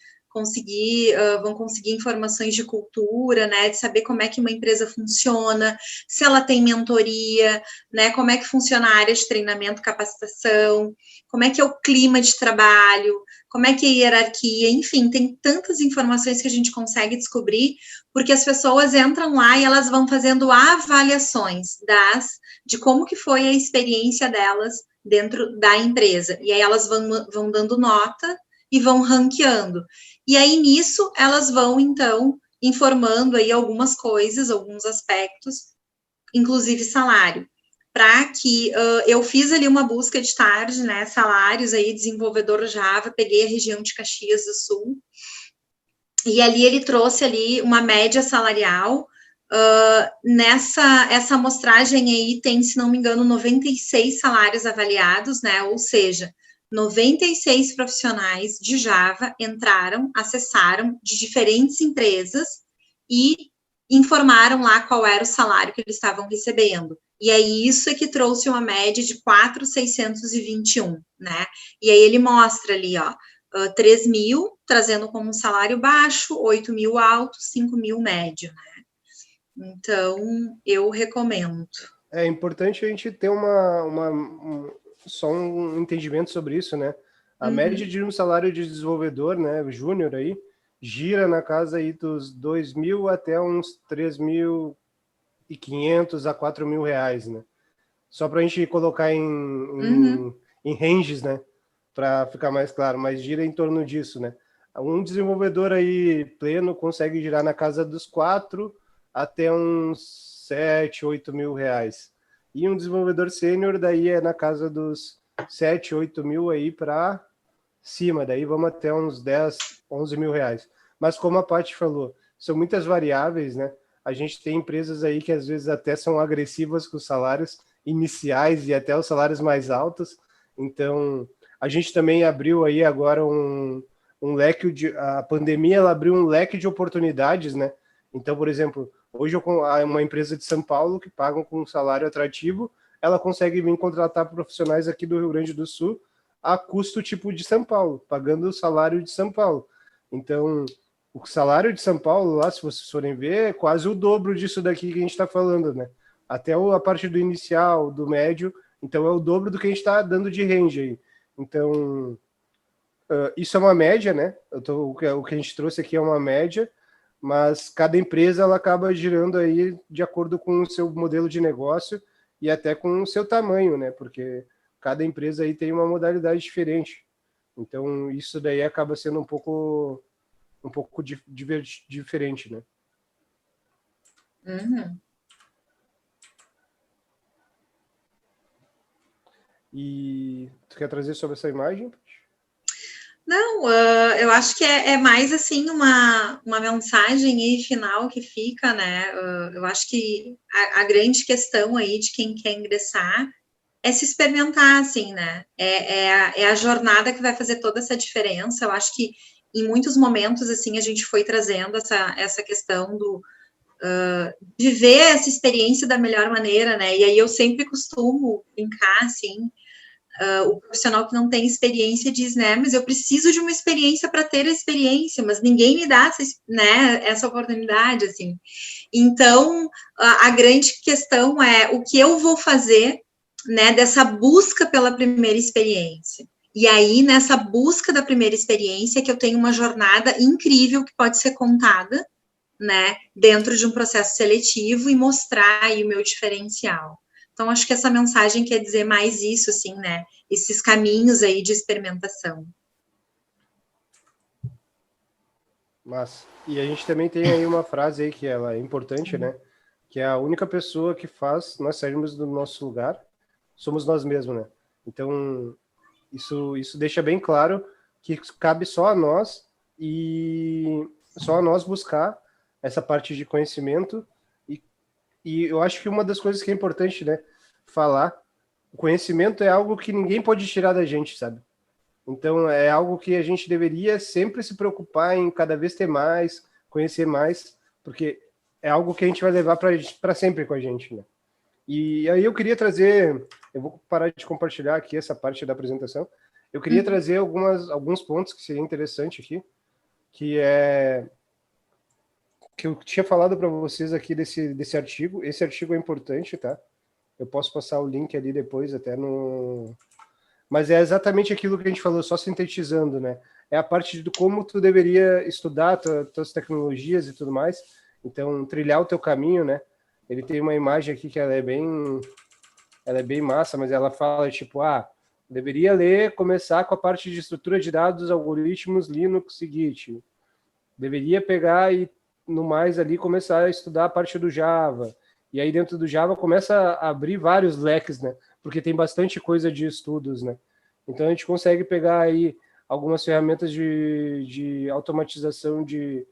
Speaker 2: vão conseguir informações de cultura, né, de saber como é que uma empresa funciona, se ela tem mentoria, né, como é que funciona a área de treinamento, capacitação, como é que é o clima de trabalho, como é que é a hierarquia, enfim, tem tantas informações que a gente consegue descobrir, porque as pessoas entram lá e elas vão fazendo avaliações de como que foi a experiência delas dentro da empresa, e aí elas vão dando nota e vão ranqueando. E aí, nisso, elas vão, então, informando aí algumas coisas, alguns aspectos, inclusive salário. Para que eu fiz ali uma busca de tarde, né, salários aí, desenvolvedor Java, peguei a região de Caxias do Sul, e ali ele trouxe ali uma média salarial. Essa amostragem aí tem, se não me engano, 96 salários avaliados, né, ou seja, 96 profissionais de Java acessaram de diferentes empresas e informaram lá qual era o salário que eles estavam recebendo. E aí, isso é que trouxe uma média de 4.621, né? E aí, ele mostra ali, ó, 3 mil, trazendo como um salário baixo, 8 mil alto, 5 mil médio, né? Então, eu recomendo.
Speaker 1: É importante a gente ter só um entendimento sobre isso, né? A média de um salário de desenvolvedor, né, júnior aí, gira na casa aí dos 2.000 até uns 3.500 a 4.000 reais, né? Só para a gente colocar em ranges, né? Para ficar mais claro, mas gira em torno disso, né? Um desenvolvedor aí pleno consegue girar na casa dos 4 até uns 7, 8 mil reais. E um desenvolvedor sênior daí é na casa dos 7, 8 mil aí para cima, daí vamos até uns 10, 11 mil reais. Mas como a Paty falou, são muitas variáveis, né? A gente tem empresas aí que às vezes até são agressivas com os salários iniciais e até os salários mais altos. Então, a gente também abriu aí agora um leque a pandemia ela abriu um leque de oportunidades, né? Então, por exemplo, hoje uma empresa de São Paulo que pagam com um salário atrativo, ela consegue vir contratar profissionais aqui do Rio Grande do Sul a custo tipo de São Paulo, pagando o salário de São Paulo. Então, o salário de São Paulo lá, se vocês forem ver, é quase o dobro disso daqui que a gente está falando, né? Até a parte do inicial, do médio, então é o dobro do que a gente está dando de range aí. Então, isso é uma média, né? O que a gente trouxe aqui é uma média, mas cada empresa ela acaba girando aí de acordo com o seu modelo de negócio e até com o seu tamanho, né? Porque cada empresa aí tem uma modalidade diferente. Então, isso daí acaba sendo um pouco diferente, né? E tu quer trazer sobre essa imagem?
Speaker 2: Não, eu acho que é mais, assim, uma mensagem aí final que fica, né? Eu acho que a grande questão aí de quem quer ingressar é se experimentar, assim, né? É a jornada que vai fazer toda essa diferença. Eu acho que em muitos momentos, assim, a gente foi trazendo essa questão de ver essa experiência da melhor maneira, né? E aí eu sempre costumo brincar, assim, o profissional que não tem experiência diz, né, mas eu preciso de uma experiência para ter a experiência, mas ninguém me dá essa oportunidade, assim. Então, a grande questão é o que eu vou fazer, né, dessa busca pela primeira experiência. E aí, nessa busca da primeira experiência, que eu tenho uma jornada incrível que pode ser contada, né, dentro de um processo seletivo e mostrar aí o meu diferencial. Então, acho que essa mensagem quer dizer mais isso, assim, né? Esses caminhos aí de experimentação.
Speaker 1: Mas, e a gente também tem aí uma frase aí que ela é importante, né? Que é a única pessoa que faz nós sairmos do nosso lugar somos nós mesmos, né? Então, isso deixa bem claro que cabe só a nós e só a nós buscar essa parte de conhecimento e eu acho que uma das coisas que é importante, né, falar, o conhecimento é algo que ninguém pode tirar da gente, sabe? Então, é algo que a gente deveria sempre se preocupar em cada vez ter mais, conhecer mais, porque é algo que a gente vai levar para sempre com a gente, né? E aí eu queria trazer, eu vou parar de compartilhar aqui essa parte da apresentação, eu queria trazer alguns pontos que seria interessante aqui, que é que eu tinha falado para vocês aqui desse artigo. Esse artigo é importante, tá? Eu posso passar o link ali depois, até no... Mas é exatamente aquilo que a gente falou, só sintetizando, né? É a parte de como tu deveria estudar tuas tecnologias e tudo mais. Então, trilhar o teu caminho, né? Ele tem uma imagem aqui que ela é bem massa, mas ela fala, tipo, deveria começar com a parte de estrutura de dados, algoritmos, Linux e Git. Deveria pegar e, no mais, ali, começar a estudar a parte do Java. E aí, dentro do Java, começa a abrir vários leques, né? Porque tem bastante coisa de estudos, né? Então, a gente consegue pegar aí algumas ferramentas de automatização de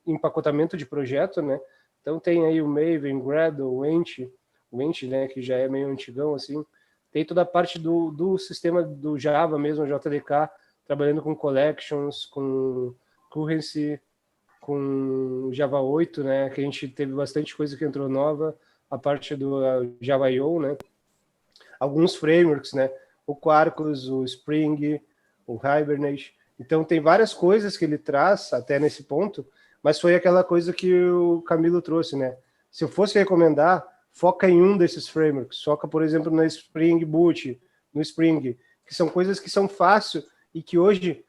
Speaker 1: empacotamento de projeto, né? Então, tem aí o Maven, Gradle, o Ent, né? Que já é meio antigão, assim. Tem toda a parte do sistema do Java mesmo, JDK, trabalhando com collections, com currency, com Java 8, né, que a gente teve bastante coisa que entrou nova, a parte do Java.io, né, alguns frameworks, né, o Quarkus, o Spring, o Hibernate. Então, tem várias coisas que ele traz até nesse ponto, mas foi aquela coisa que o Camilo trouxe, né? Se eu fosse recomendar, foca em um desses frameworks. Foca, por exemplo, no Spring Boot, no Spring, que são coisas que são fáceis e que hoje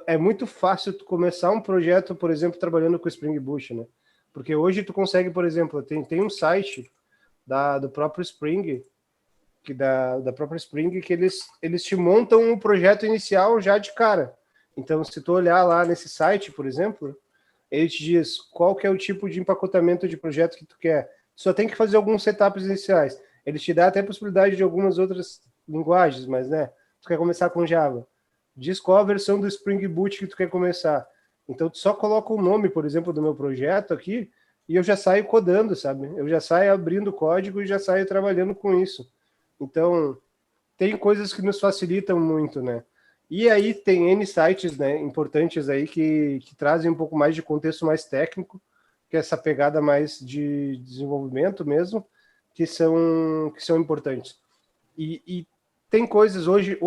Speaker 1: é muito fácil tu começar um projeto, por exemplo, trabalhando com o Spring Boot, né? Porque hoje tu consegue, por exemplo, tem um site do próprio Spring, da própria Spring, que eles te montam um projeto inicial já de cara. Então, se tu olhar lá nesse site, por exemplo, ele te diz qual que é o tipo de empacotamento de projeto que tu quer. Tu só tem que fazer alguns setups iniciais. Ele te dá até a possibilidade de algumas outras linguagens, mas, né, tu quer começar com Java. Diz qual a versão do Spring Boot que tu quer começar. Então, tu só coloca o nome, por exemplo, do meu projeto aqui, e eu já saio codando, sabe? Eu já saio abrindo código e já saio trabalhando com isso. Então, tem coisas que nos facilitam muito, né? E aí tem N sites, né, importantes aí que trazem um pouco mais de contexto mais técnico, que é essa pegada mais de desenvolvimento mesmo, que são importantes. E tem coisas, hoje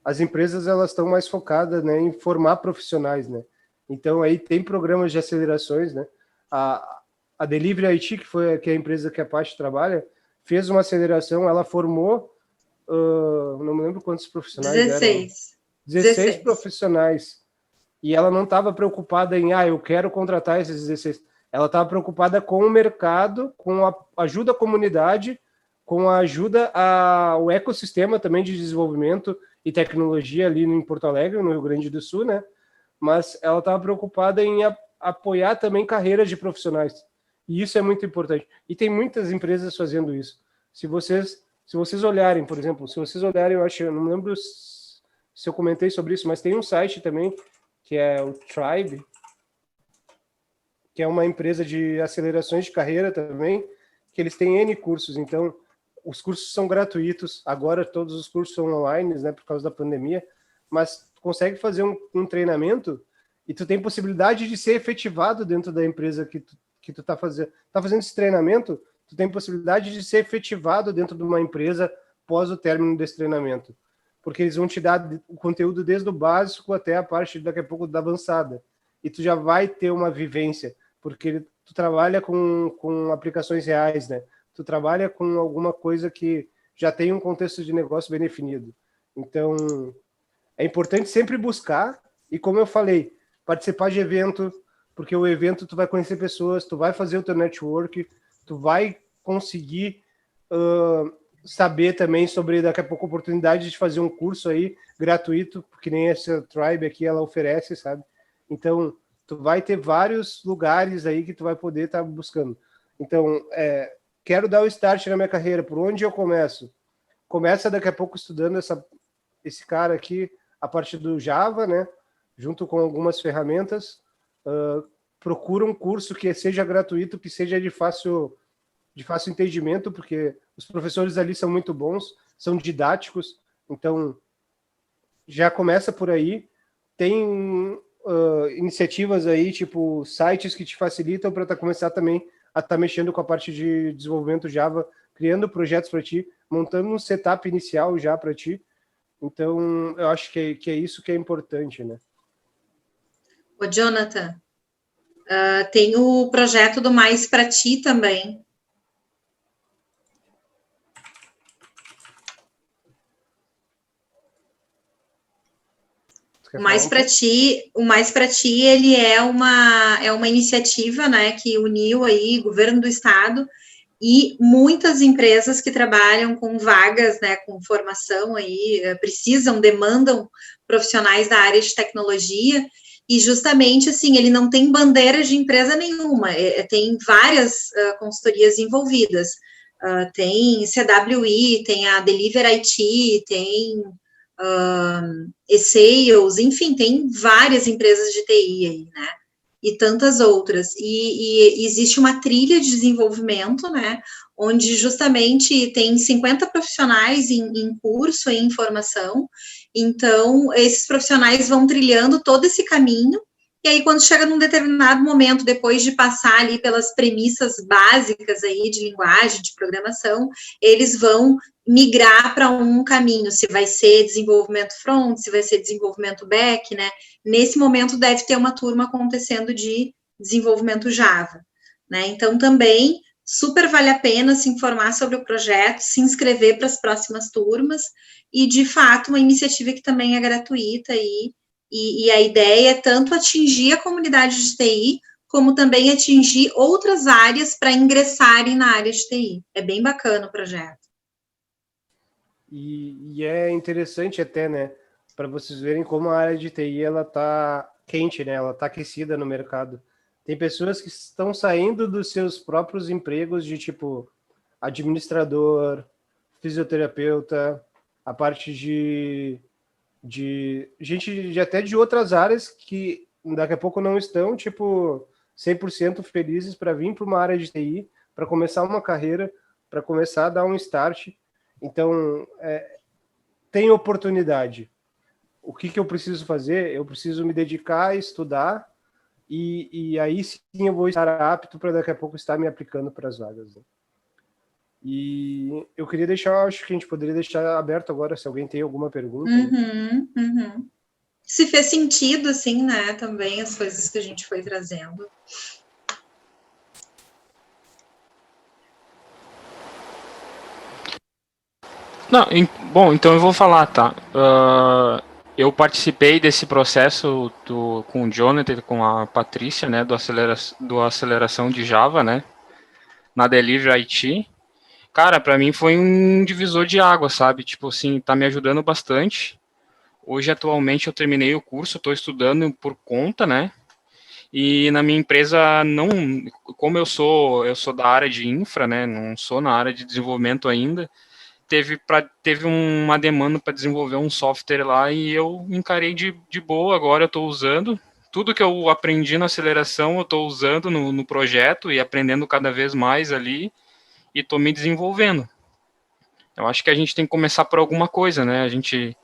Speaker 1: as empresas elas estão mais focadas, né, em formar profissionais, né? Então aí tem programas de acelerações, né? A Delivery IT, que é a empresa que a Paty trabalha, fez uma aceleração, ela formou, não me lembro quantos profissionais
Speaker 2: 16.
Speaker 1: eram. 16 profissionais. E ela não estava preocupada em, eu quero contratar esses 16. Ela estava preocupada com o mercado, com a ajuda à comunidade, com a ajuda ao ecossistema também de desenvolvimento e tecnologia ali em Porto Alegre, no Rio Grande do Sul, né? Mas ela estava preocupada em apoiar também carreiras de profissionais. E isso é muito importante. E tem muitas empresas fazendo isso. Se vocês olharem, por exemplo, eu não lembro se eu comentei sobre isso, mas tem um site também, que é o Tribe, que é uma empresa de acelerações de carreira também, que eles têm N cursos. Então, os cursos são gratuitos. Agora, todos os cursos são online, né, por causa da pandemia, mas tu consegue fazer um treinamento e tu tem possibilidade de ser efetivado dentro da empresa que tu tá fazendo esse treinamento, tu tem possibilidade de ser efetivado dentro de uma empresa pós o término desse treinamento. Porque eles vão te dar o conteúdo desde o básico até a parte, daqui a pouco, da avançada. E tu já vai ter uma vivência, porque tu trabalha com aplicações reais, né? Tu trabalha com alguma coisa que já tem um contexto de negócio bem definido. Então, é importante sempre buscar, e como eu falei, participar de evento, porque o evento tu vai conhecer pessoas, tu vai fazer o teu network, tu vai conseguir saber também sobre, daqui a pouco, oportunidade de fazer um curso aí gratuito, que nem essa Tribe aqui, ela oferece, sabe? Então, tu vai ter vários lugares aí que tu vai poder estar buscando. Então, quero dar o start na minha carreira, por onde eu começo? Começa daqui a pouco estudando esse cara aqui, a partir do Java, né? Junto com algumas ferramentas. Procura um curso que seja gratuito, que seja de fácil entendimento, porque os professores ali são muito bons, são didáticos, então já começa por aí. Tem iniciativas aí, tipo sites que te facilitam para começar também a estar mexendo com a parte de desenvolvimento Java, criando projetos para ti, montando um setup inicial já para ti. Então, eu acho que é isso que é importante, né?
Speaker 2: Ô, Jonathan, tem o projeto do Mais Para Ti também. O Mais Para Ti, ele é uma iniciativa, né, que uniu aí governo do estado e muitas empresas que trabalham com vagas, né, com formação aí, demandam profissionais da área de tecnologia, e justamente, assim, ele não tem bandeira de empresa nenhuma, tem várias consultorias envolvidas, tem CWI, tem a Deliver IT, tem e-sales, enfim, tem várias empresas de TI aí, né, e tantas outras, e existe uma trilha de desenvolvimento, né, onde justamente tem 50 profissionais em curso, em formação, então esses profissionais vão trilhando todo esse caminho, e aí quando chega num determinado momento, depois de passar ali pelas premissas básicas aí de linguagem, de programação, eles vão migrar para um caminho, se vai ser desenvolvimento front, se vai ser desenvolvimento back, né? Nesse momento deve ter uma turma acontecendo de desenvolvimento Java, né? Então também super vale a pena se informar sobre o projeto, se inscrever para as próximas turmas, e de fato uma iniciativa que também é gratuita e a ideia é tanto atingir a comunidade de TI, como também atingir outras áreas para ingressarem na área de TI. É bem bacana o projeto.
Speaker 1: E é interessante até, né, para vocês verem como a área de TI ela tá quente, né, ela tá aquecida no mercado. Tem pessoas que estão saindo dos seus próprios empregos de tipo administrador, fisioterapeuta, a parte de gente até de outras áreas que daqui a pouco não estão tipo 100% felizes para vir para uma área de TI, para começar uma carreira, para começar a dar um start. Então, tem oportunidade. O que eu preciso fazer? Eu preciso me dedicar a estudar e aí sim eu vou estar apto para daqui a pouco estar me aplicando para as vagas. Né? E eu queria deixar, acho que a gente poderia deixar aberto agora, se alguém tem alguma pergunta.
Speaker 2: Né? Se fez sentido, assim, né, também as coisas que a gente foi trazendo.
Speaker 4: Não, bom, então eu vou falar, tá? Eu participei desse processo com o Jonathan, com a Patrícia, né, do aceleração de Java, né, na Deliver IT. Cara, pra mim foi um divisor de água, sabe? Tipo assim, tá me ajudando bastante. Hoje, atualmente, eu terminei o curso, estou estudando por conta, né? E na minha empresa, não, como eu sou da área de infra, né? Não sou na área de desenvolvimento ainda. Teve uma demanda para desenvolver um software lá e eu encarei de boa. Agora eu estou usando tudo que eu aprendi na aceleração, eu estou usando no projeto e aprendendo cada vez mais ali e estou me desenvolvendo. Eu acho que a gente tem que começar por alguma coisa, né? A gente,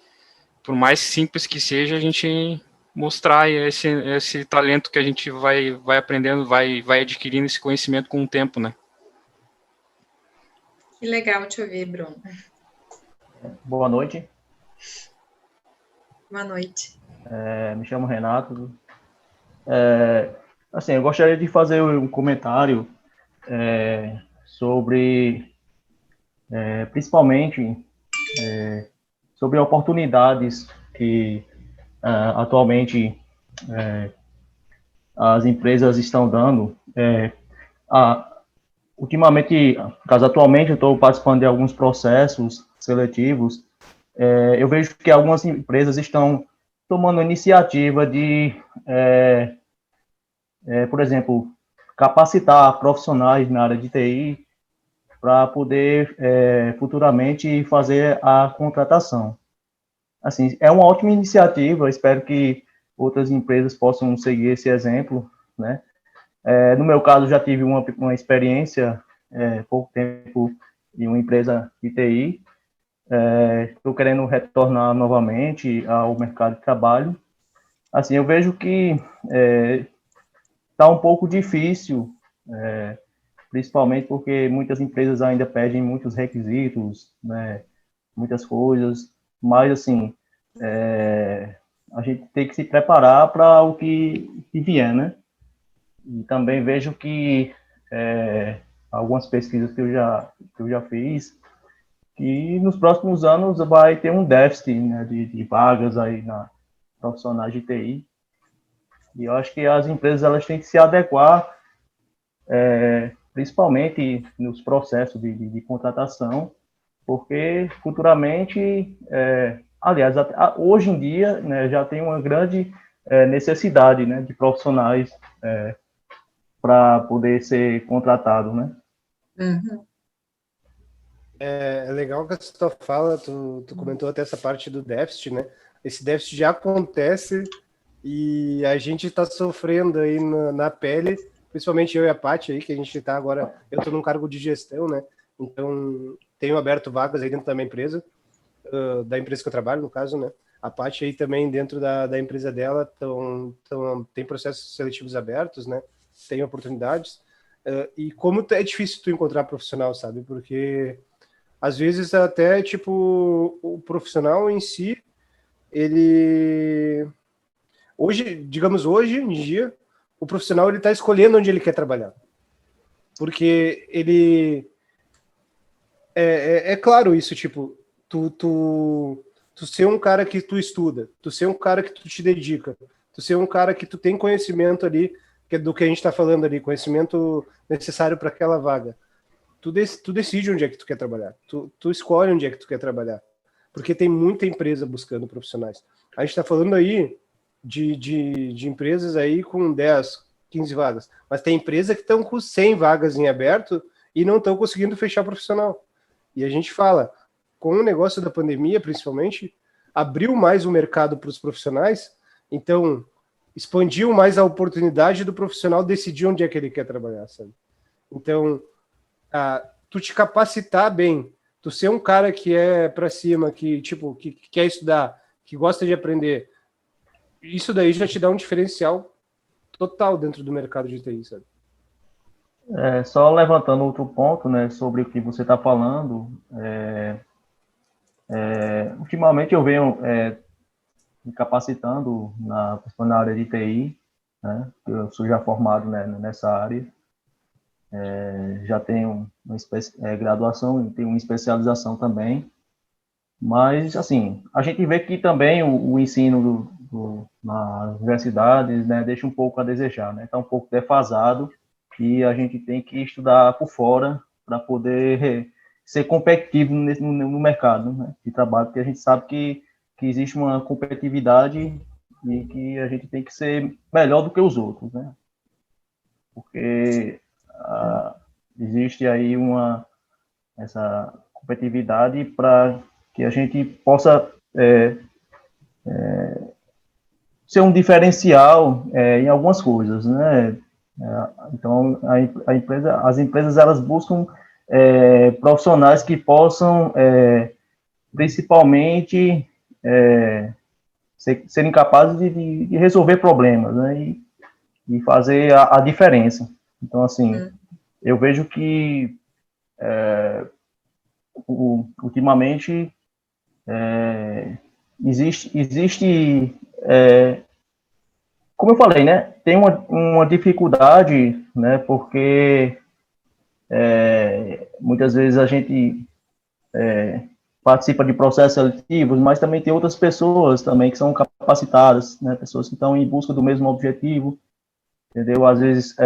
Speaker 4: por mais simples que seja, a gente mostrar esse talento que a gente vai aprendendo, vai adquirindo esse conhecimento com o tempo, né?
Speaker 2: Que legal te ouvir, Bruno.
Speaker 5: Boa noite.
Speaker 2: Boa noite.
Speaker 5: Me chamo Renato. Assim, eu gostaria de fazer um comentário sobre, principalmente, sobre oportunidades que atualmente as empresas estão dando. ultimamente, no caso, atualmente, eu estou participando de alguns processos seletivos. Eu vejo que algumas empresas estão tomando a iniciativa de, por exemplo, capacitar profissionais na área de TI para poder futuramente fazer a contratação. Assim, é uma ótima iniciativa, espero que outras empresas possam seguir esse exemplo, né? No meu caso, já tive uma experiência, pouco tempo, em uma empresa de TI. Estou querendo retornar novamente ao mercado de trabalho. Assim, eu vejo que está um pouco difícil, principalmente porque muitas empresas ainda pedem muitos requisitos, né, muitas coisas, mas, assim, a gente tem que se preparar para o que vier, né? E também vejo que algumas pesquisas que eu já fiz, que nos próximos anos vai ter um déficit, né, de vagas aí na profissionais de TI. E eu acho que as empresas elas têm que se adequar, principalmente nos processos de contratação, porque futuramente, aliás, hoje em dia, né, já tem uma grande necessidade, né, de profissionais para poder ser contratado, né?
Speaker 2: Uhum.
Speaker 1: É legal que a tua fala, tu comentou até essa parte do déficit, né? Esse déficit já acontece e a gente está sofrendo aí na pele, principalmente eu e a Paty aí, que a gente está agora, eu estou num cargo de gestão, né? Então, tenho aberto vagas aí dentro da minha empresa, da empresa que eu trabalho, no caso, né? A Paty aí também, dentro da empresa dela, tem processos seletivos abertos, né? Tem oportunidades. E como é difícil tu encontrar profissional, sabe? Porque às vezes até, tipo, o profissional em si, ele... Hoje em dia, o profissional ele está escolhendo onde ele quer trabalhar. Porque ele... É claro isso, tipo, tu ser um cara que tu estuda, tu ser um cara que tu te dedica, tu ser um cara que tu tem conhecimento ali, que é do que a gente está falando ali, conhecimento necessário para aquela vaga. Tu decide onde é que tu quer trabalhar. Tu escolhe onde é que tu quer trabalhar. Porque tem muita empresa buscando profissionais. A gente está falando aí de empresas aí com 10, 15 vagas. Mas tem empresas que estão com 100 vagas em aberto e não estão conseguindo fechar profissional. E a gente fala, com o negócio da pandemia, principalmente, abriu mais o mercado para os profissionais, então expandiu mais a oportunidade do profissional decidir onde é que ele quer trabalhar, sabe? Então, tu te capacitar bem, tu ser um cara que é para cima, que tipo, que quer estudar, que gosta de aprender, isso daí já te dá um diferencial total dentro do mercado de TI, sabe?
Speaker 5: Só levantando outro ponto, né, sobre o que você está falando, ultimamente eu venho me capacitando na área de TI, né, eu sou já formado, né, nessa área, já tenho uma graduação e tenho uma especialização também, mas, assim, a gente vê que também o ensino nas universidades, né, deixa um pouco a desejar, né, está um pouco defasado e a gente tem que estudar por fora para poder ser competitivo no mercado, né, de trabalho, porque a gente sabe que existe uma competitividade e que a gente tem que ser melhor do que os outros, né, porque existe aí essa competitividade para que a gente possa ser um diferencial em algumas coisas, né? Então, as empresas elas buscam profissionais que possam, principalmente, serem capazes de resolver problemas, né? E fazer a diferença. Então, assim, eu vejo que ultimamente existe como eu falei, né, tem uma dificuldade, né, porque muitas vezes a gente participa de processos seletivos, mas também tem outras pessoas também que são capacitadas, né, pessoas que estão em busca do mesmo objetivo, entendeu? Às vezes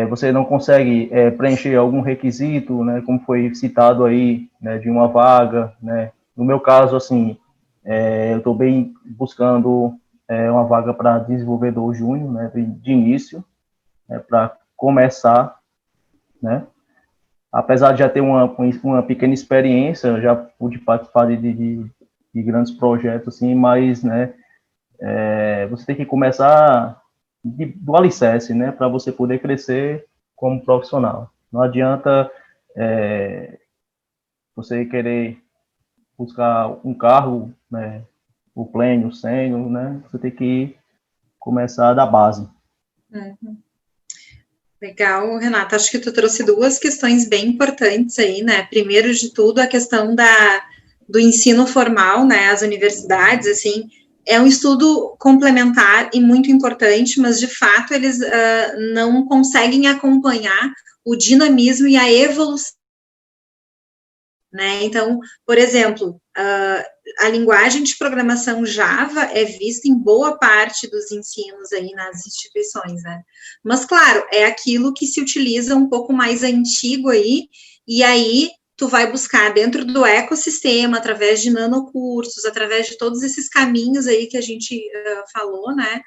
Speaker 5: você não consegue preencher algum requisito, né, como foi citado aí, né, de uma vaga, né. No meu caso, assim, eu estou bem buscando uma vaga para desenvolvedor júnior, né, de início, né, para começar, né. Apesar de já ter uma pequena experiência, eu já pude participar de grandes projetos, assim, mas, né, você tem que começar do alicerce, né, para você poder crescer como profissional. Não adianta você querer buscar um carro, né, o pleno, o sênior, né, você tem que começar da base.
Speaker 2: Uhum. Legal, Renata. Acho que tu trouxe duas questões bem importantes aí, né? Primeiro de tudo, a questão do ensino formal, né? As universidades, assim, é um estudo complementar e muito importante, mas de fato eles não conseguem acompanhar o dinamismo e a evolução, né? Então, por exemplo, a linguagem de programação Java é vista em boa parte dos ensinos aí nas instituições, né? Mas, claro, é aquilo que se utiliza um pouco mais antigo aí, e aí tu vai buscar dentro do ecossistema, através de nanocursos, através de todos esses caminhos aí que a gente falou, né?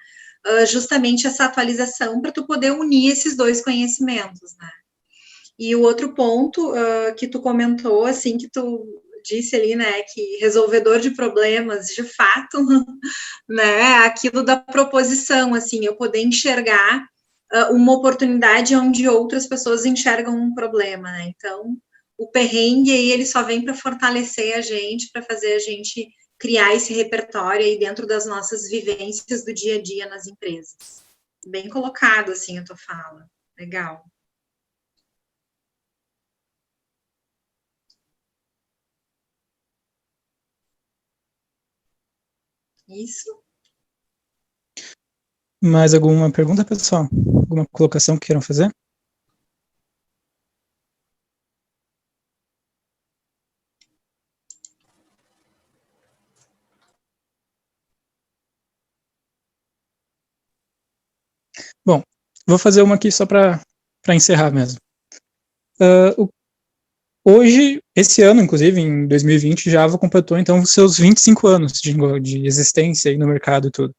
Speaker 2: Justamente essa atualização para tu poder unir esses dois conhecimentos, né? E o outro ponto que tu comentou, assim, que tu disse ali, né, que resolvedor de problemas, de fato, né, aquilo da proposição, assim, eu poder enxergar uma oportunidade onde outras pessoas enxergam um problema, né, então, o perrengue aí, ele só vem para fortalecer a gente, para fazer a gente criar esse repertório aí dentro das nossas vivências do dia a dia nas empresas. Bem colocado, assim, a tua fala. Legal. Isso.
Speaker 3: Mais alguma pergunta, pessoal? Alguma colocação que queiram fazer? Bom, vou fazer uma aqui só para encerrar mesmo. Hoje, esse ano, inclusive, em 2020, Java completou, então, seus 25 anos de existência aí no mercado e tudo.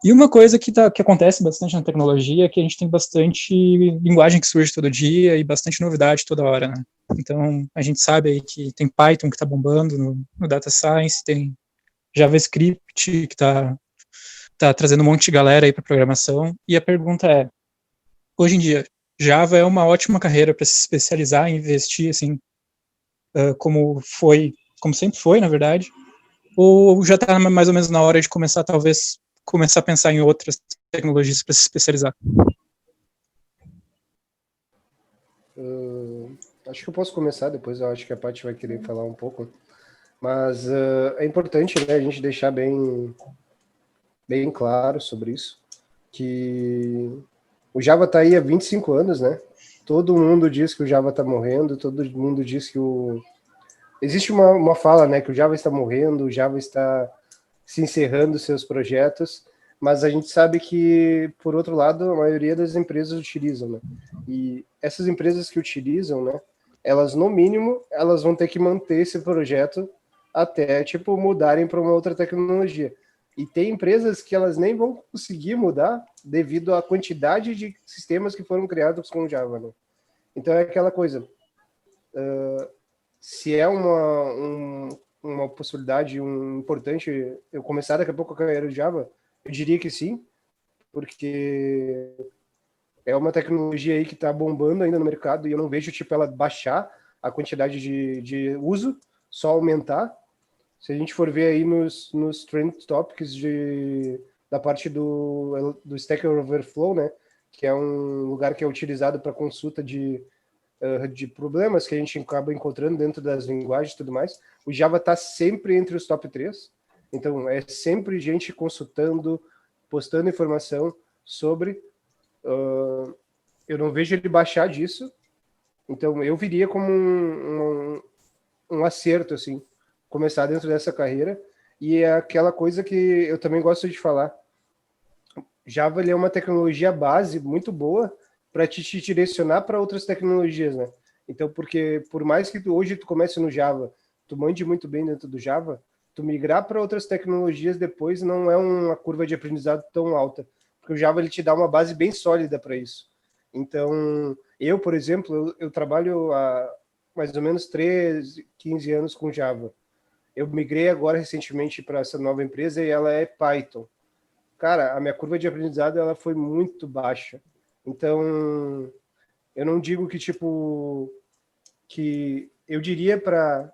Speaker 3: E uma coisa que acontece bastante na tecnologia é que a gente tem bastante linguagem que surge todo dia e bastante novidade toda hora, né? Então, a gente sabe aí que tem Python que está bombando no Data Science, tem JavaScript que está trazendo um monte de galera aí para programação. E a pergunta é, hoje em dia, Java é uma ótima carreira para se especializar e investir, assim, como sempre foi, na verdade, ou já está mais ou menos na hora de começar a pensar em outras tecnologias para se especializar?
Speaker 1: Acho que eu posso começar, depois eu acho que a Paty vai querer falar um pouco. Mas é importante, né, a gente deixar bem claro sobre isso, que o Java está aí há 25 anos, né? Todo mundo diz que o Java está morrendo, todo mundo diz que Existe uma fala, né, que o Java está morrendo, o Java está se encerrando seus projetos, mas a gente sabe que, por outro lado, a maioria das empresas utilizam, né? E essas empresas que utilizam, né, elas, no mínimo, elas vão ter que manter esse projeto até, tipo, mudarem para uma outra tecnologia. E tem empresas que elas nem vão conseguir mudar devido à quantidade de sistemas que foram criados com Java, né? Então é aquela coisa, se é uma possibilidade importante eu começar daqui a pouco a carreira de Java, eu diria que sim, porque é uma tecnologia aí que está bombando ainda no mercado e eu não vejo tipo ela baixar a quantidade de uso, só aumentar. Se a gente for ver aí nos Trend Topics da parte do Stack Overflow, né, que é um lugar que é utilizado para consulta de problemas que a gente acaba encontrando dentro das linguagens e tudo mais, o Java está sempre entre os top 3. Então, é sempre gente consultando, postando informação sobre. Eu não vejo ele baixar disso. Então, eu viria como um acerto, assim, começar dentro dessa carreira. E é aquela coisa que eu também gosto de falar. Java ele é uma tecnologia base muito boa para te direcionar para outras tecnologias, né? Então, porque por mais que hoje tu comece no Java, tu mande muito bem dentro do Java, tu migrar para outras tecnologias depois não é uma curva de aprendizado tão alta, porque o Java ele te dá uma base bem sólida para isso. Então, eu, por exemplo, eu trabalho há mais ou menos 13, 15 anos com Java. Eu migrei agora recentemente para essa nova empresa e ela é Python. Cara, a minha curva de aprendizado ela foi muito baixa. Então, eu não digo que, tipo, que eu diria para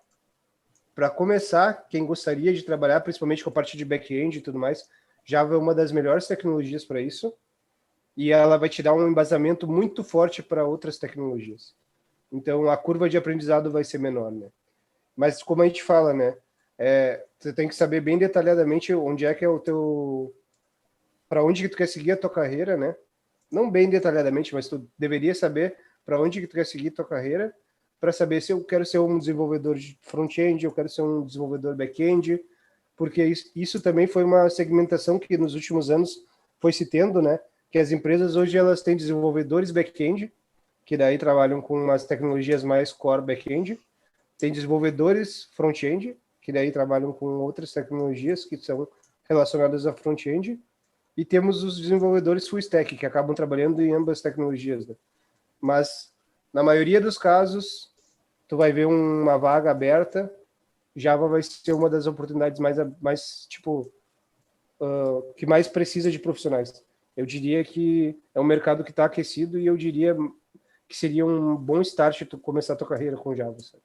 Speaker 1: começar, quem gostaria de trabalhar, principalmente com a parte de back-end e tudo mais, Java é uma das melhores tecnologias para isso, e ela vai te dar um embasamento muito forte para outras tecnologias. Então, a curva de aprendizado vai ser menor, né? Mas, como a gente fala, né? Você tem que saber bem detalhadamente onde é que é o teu... para onde que tu quer seguir a tua carreira, né? Não bem detalhadamente, mas tu deveria saber para onde que tu quer seguir a tua carreira, para saber se eu quero ser um desenvolvedor de front-end, eu quero ser um desenvolvedor back-end, porque isso também foi uma segmentação que nos últimos anos foi se tendo, né? Que as empresas hoje elas têm desenvolvedores back-end, que daí trabalham com umas tecnologias mais core back-end, tem desenvolvedores front-end, que daí trabalham com outras tecnologias que são relacionadas a front-end, e temos os desenvolvedores full stack, que acabam trabalhando em ambas tecnologias, né? Mas, na maioria dos casos, tu vai ver uma vaga aberta, Java vai ser uma das oportunidades mais tipo, que mais precisa de profissionais. Eu diria que é um mercado que está aquecido e eu diria que seria um bom start tu começar a tua carreira com Java, sabe?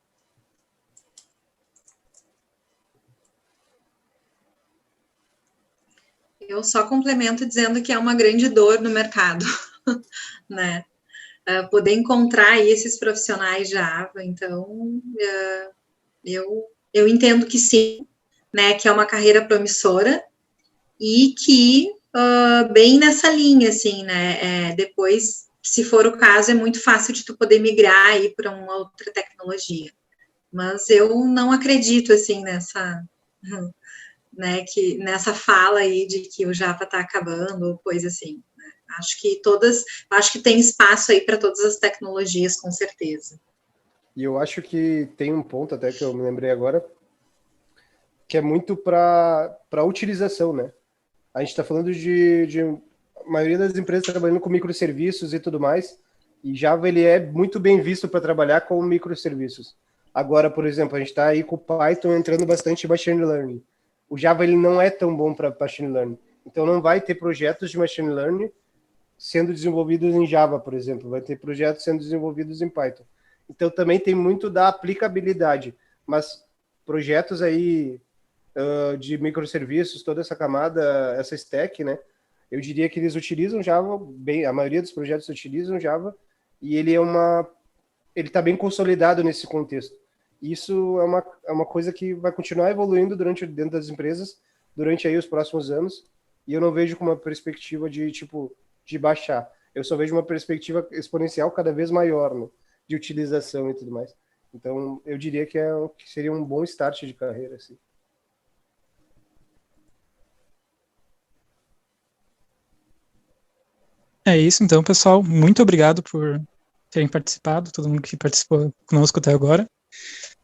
Speaker 2: Eu só complemento dizendo que é uma grande dor no mercado, né? Poder encontrar aí esses profissionais Java, então eu entendo que sim, né? Que é uma carreira promissora e que bem nessa linha, assim, né? Depois, se for o caso, é muito fácil de tu poder migrar aí para uma outra tecnologia. Mas eu não acredito assim nessa né, que nessa fala aí de que o Java está acabando, ou coisa assim. Né? Acho que tem espaço aí para todas as tecnologias, com certeza.
Speaker 1: E eu acho que tem um ponto até que eu me lembrei agora, que é muito para utilização, né? A gente está falando de a maioria das empresas trabalhando com microserviços e tudo mais, e Java ele é muito bem visto para trabalhar com microserviços. Agora, por exemplo, a gente está aí com o Python entrando bastante em machine learning. O Java ele não é tão bom para machine learning. Então não vai ter projetos de machine learning sendo desenvolvidos em Java, por exemplo. Vai ter projetos sendo desenvolvidos em Python. Então também tem muito da aplicabilidade. Mas projetos aí de microserviços, toda essa camada, essa stack, né? Eu diria que eles utilizam Java, bem, a maioria dos projetos utilizam Java, e ele está bem consolidado nesse contexto. Isso é uma coisa que vai continuar evoluindo dentro das empresas durante aí os próximos anos, e eu não vejo com uma perspectiva de baixar. Eu só vejo uma perspectiva exponencial cada vez maior, né, de utilização e tudo mais. Então, eu diria que seria um bom start de carreira, assim.
Speaker 3: É isso, então, pessoal. Muito obrigado por terem participado, todo mundo que participou conosco até agora.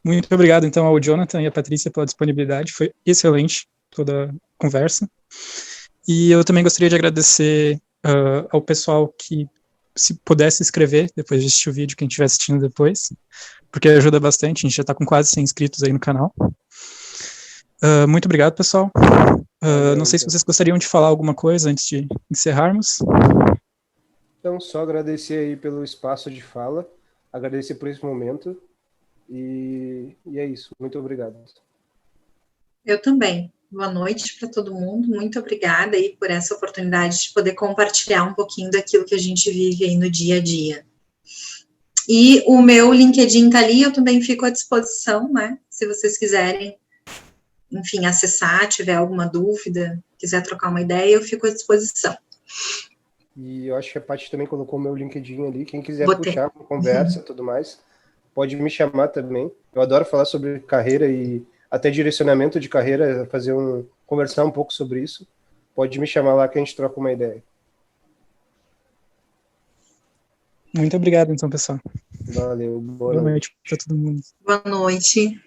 Speaker 3: Muito obrigado, então, ao Jonathan e à Patrícia pela disponibilidade. Foi excelente toda a conversa. E eu também gostaria de agradecer ao pessoal que, se pudesse inscrever depois de assistir o vídeo, quem estiver assistindo depois, porque ajuda bastante. A gente já está com quase 100 inscritos aí no canal. Muito obrigado, pessoal. Não sei se vocês gostariam de falar alguma coisa antes de encerrarmos.
Speaker 1: Então, só agradecer aí pelo espaço de fala, agradecer por esse momento, e é isso. Muito obrigado.
Speaker 2: Eu também. Boa noite para todo mundo. Muito obrigada aí por essa oportunidade de poder compartilhar um pouquinho daquilo que a gente vive aí no dia a dia. E o meu LinkedIn tá ali, eu também fico à disposição, né? Se vocês quiserem, enfim, acessar, tiver alguma dúvida, quiser trocar uma ideia, eu fico à disposição.
Speaker 1: E eu acho que a Paty também colocou o meu LinkedIn ali. Quem quiser
Speaker 2: Botei.
Speaker 1: puxar uma conversa e tudo mais, pode me chamar também. Eu adoro falar sobre carreira e até direcionamento de carreira, conversar um pouco sobre isso. Pode me chamar lá que a gente troca uma ideia.
Speaker 6: Muito obrigado, então, pessoal.
Speaker 1: Valeu, boa
Speaker 6: Boa
Speaker 1: noite.
Speaker 6: noite para todo mundo.
Speaker 2: Boa noite.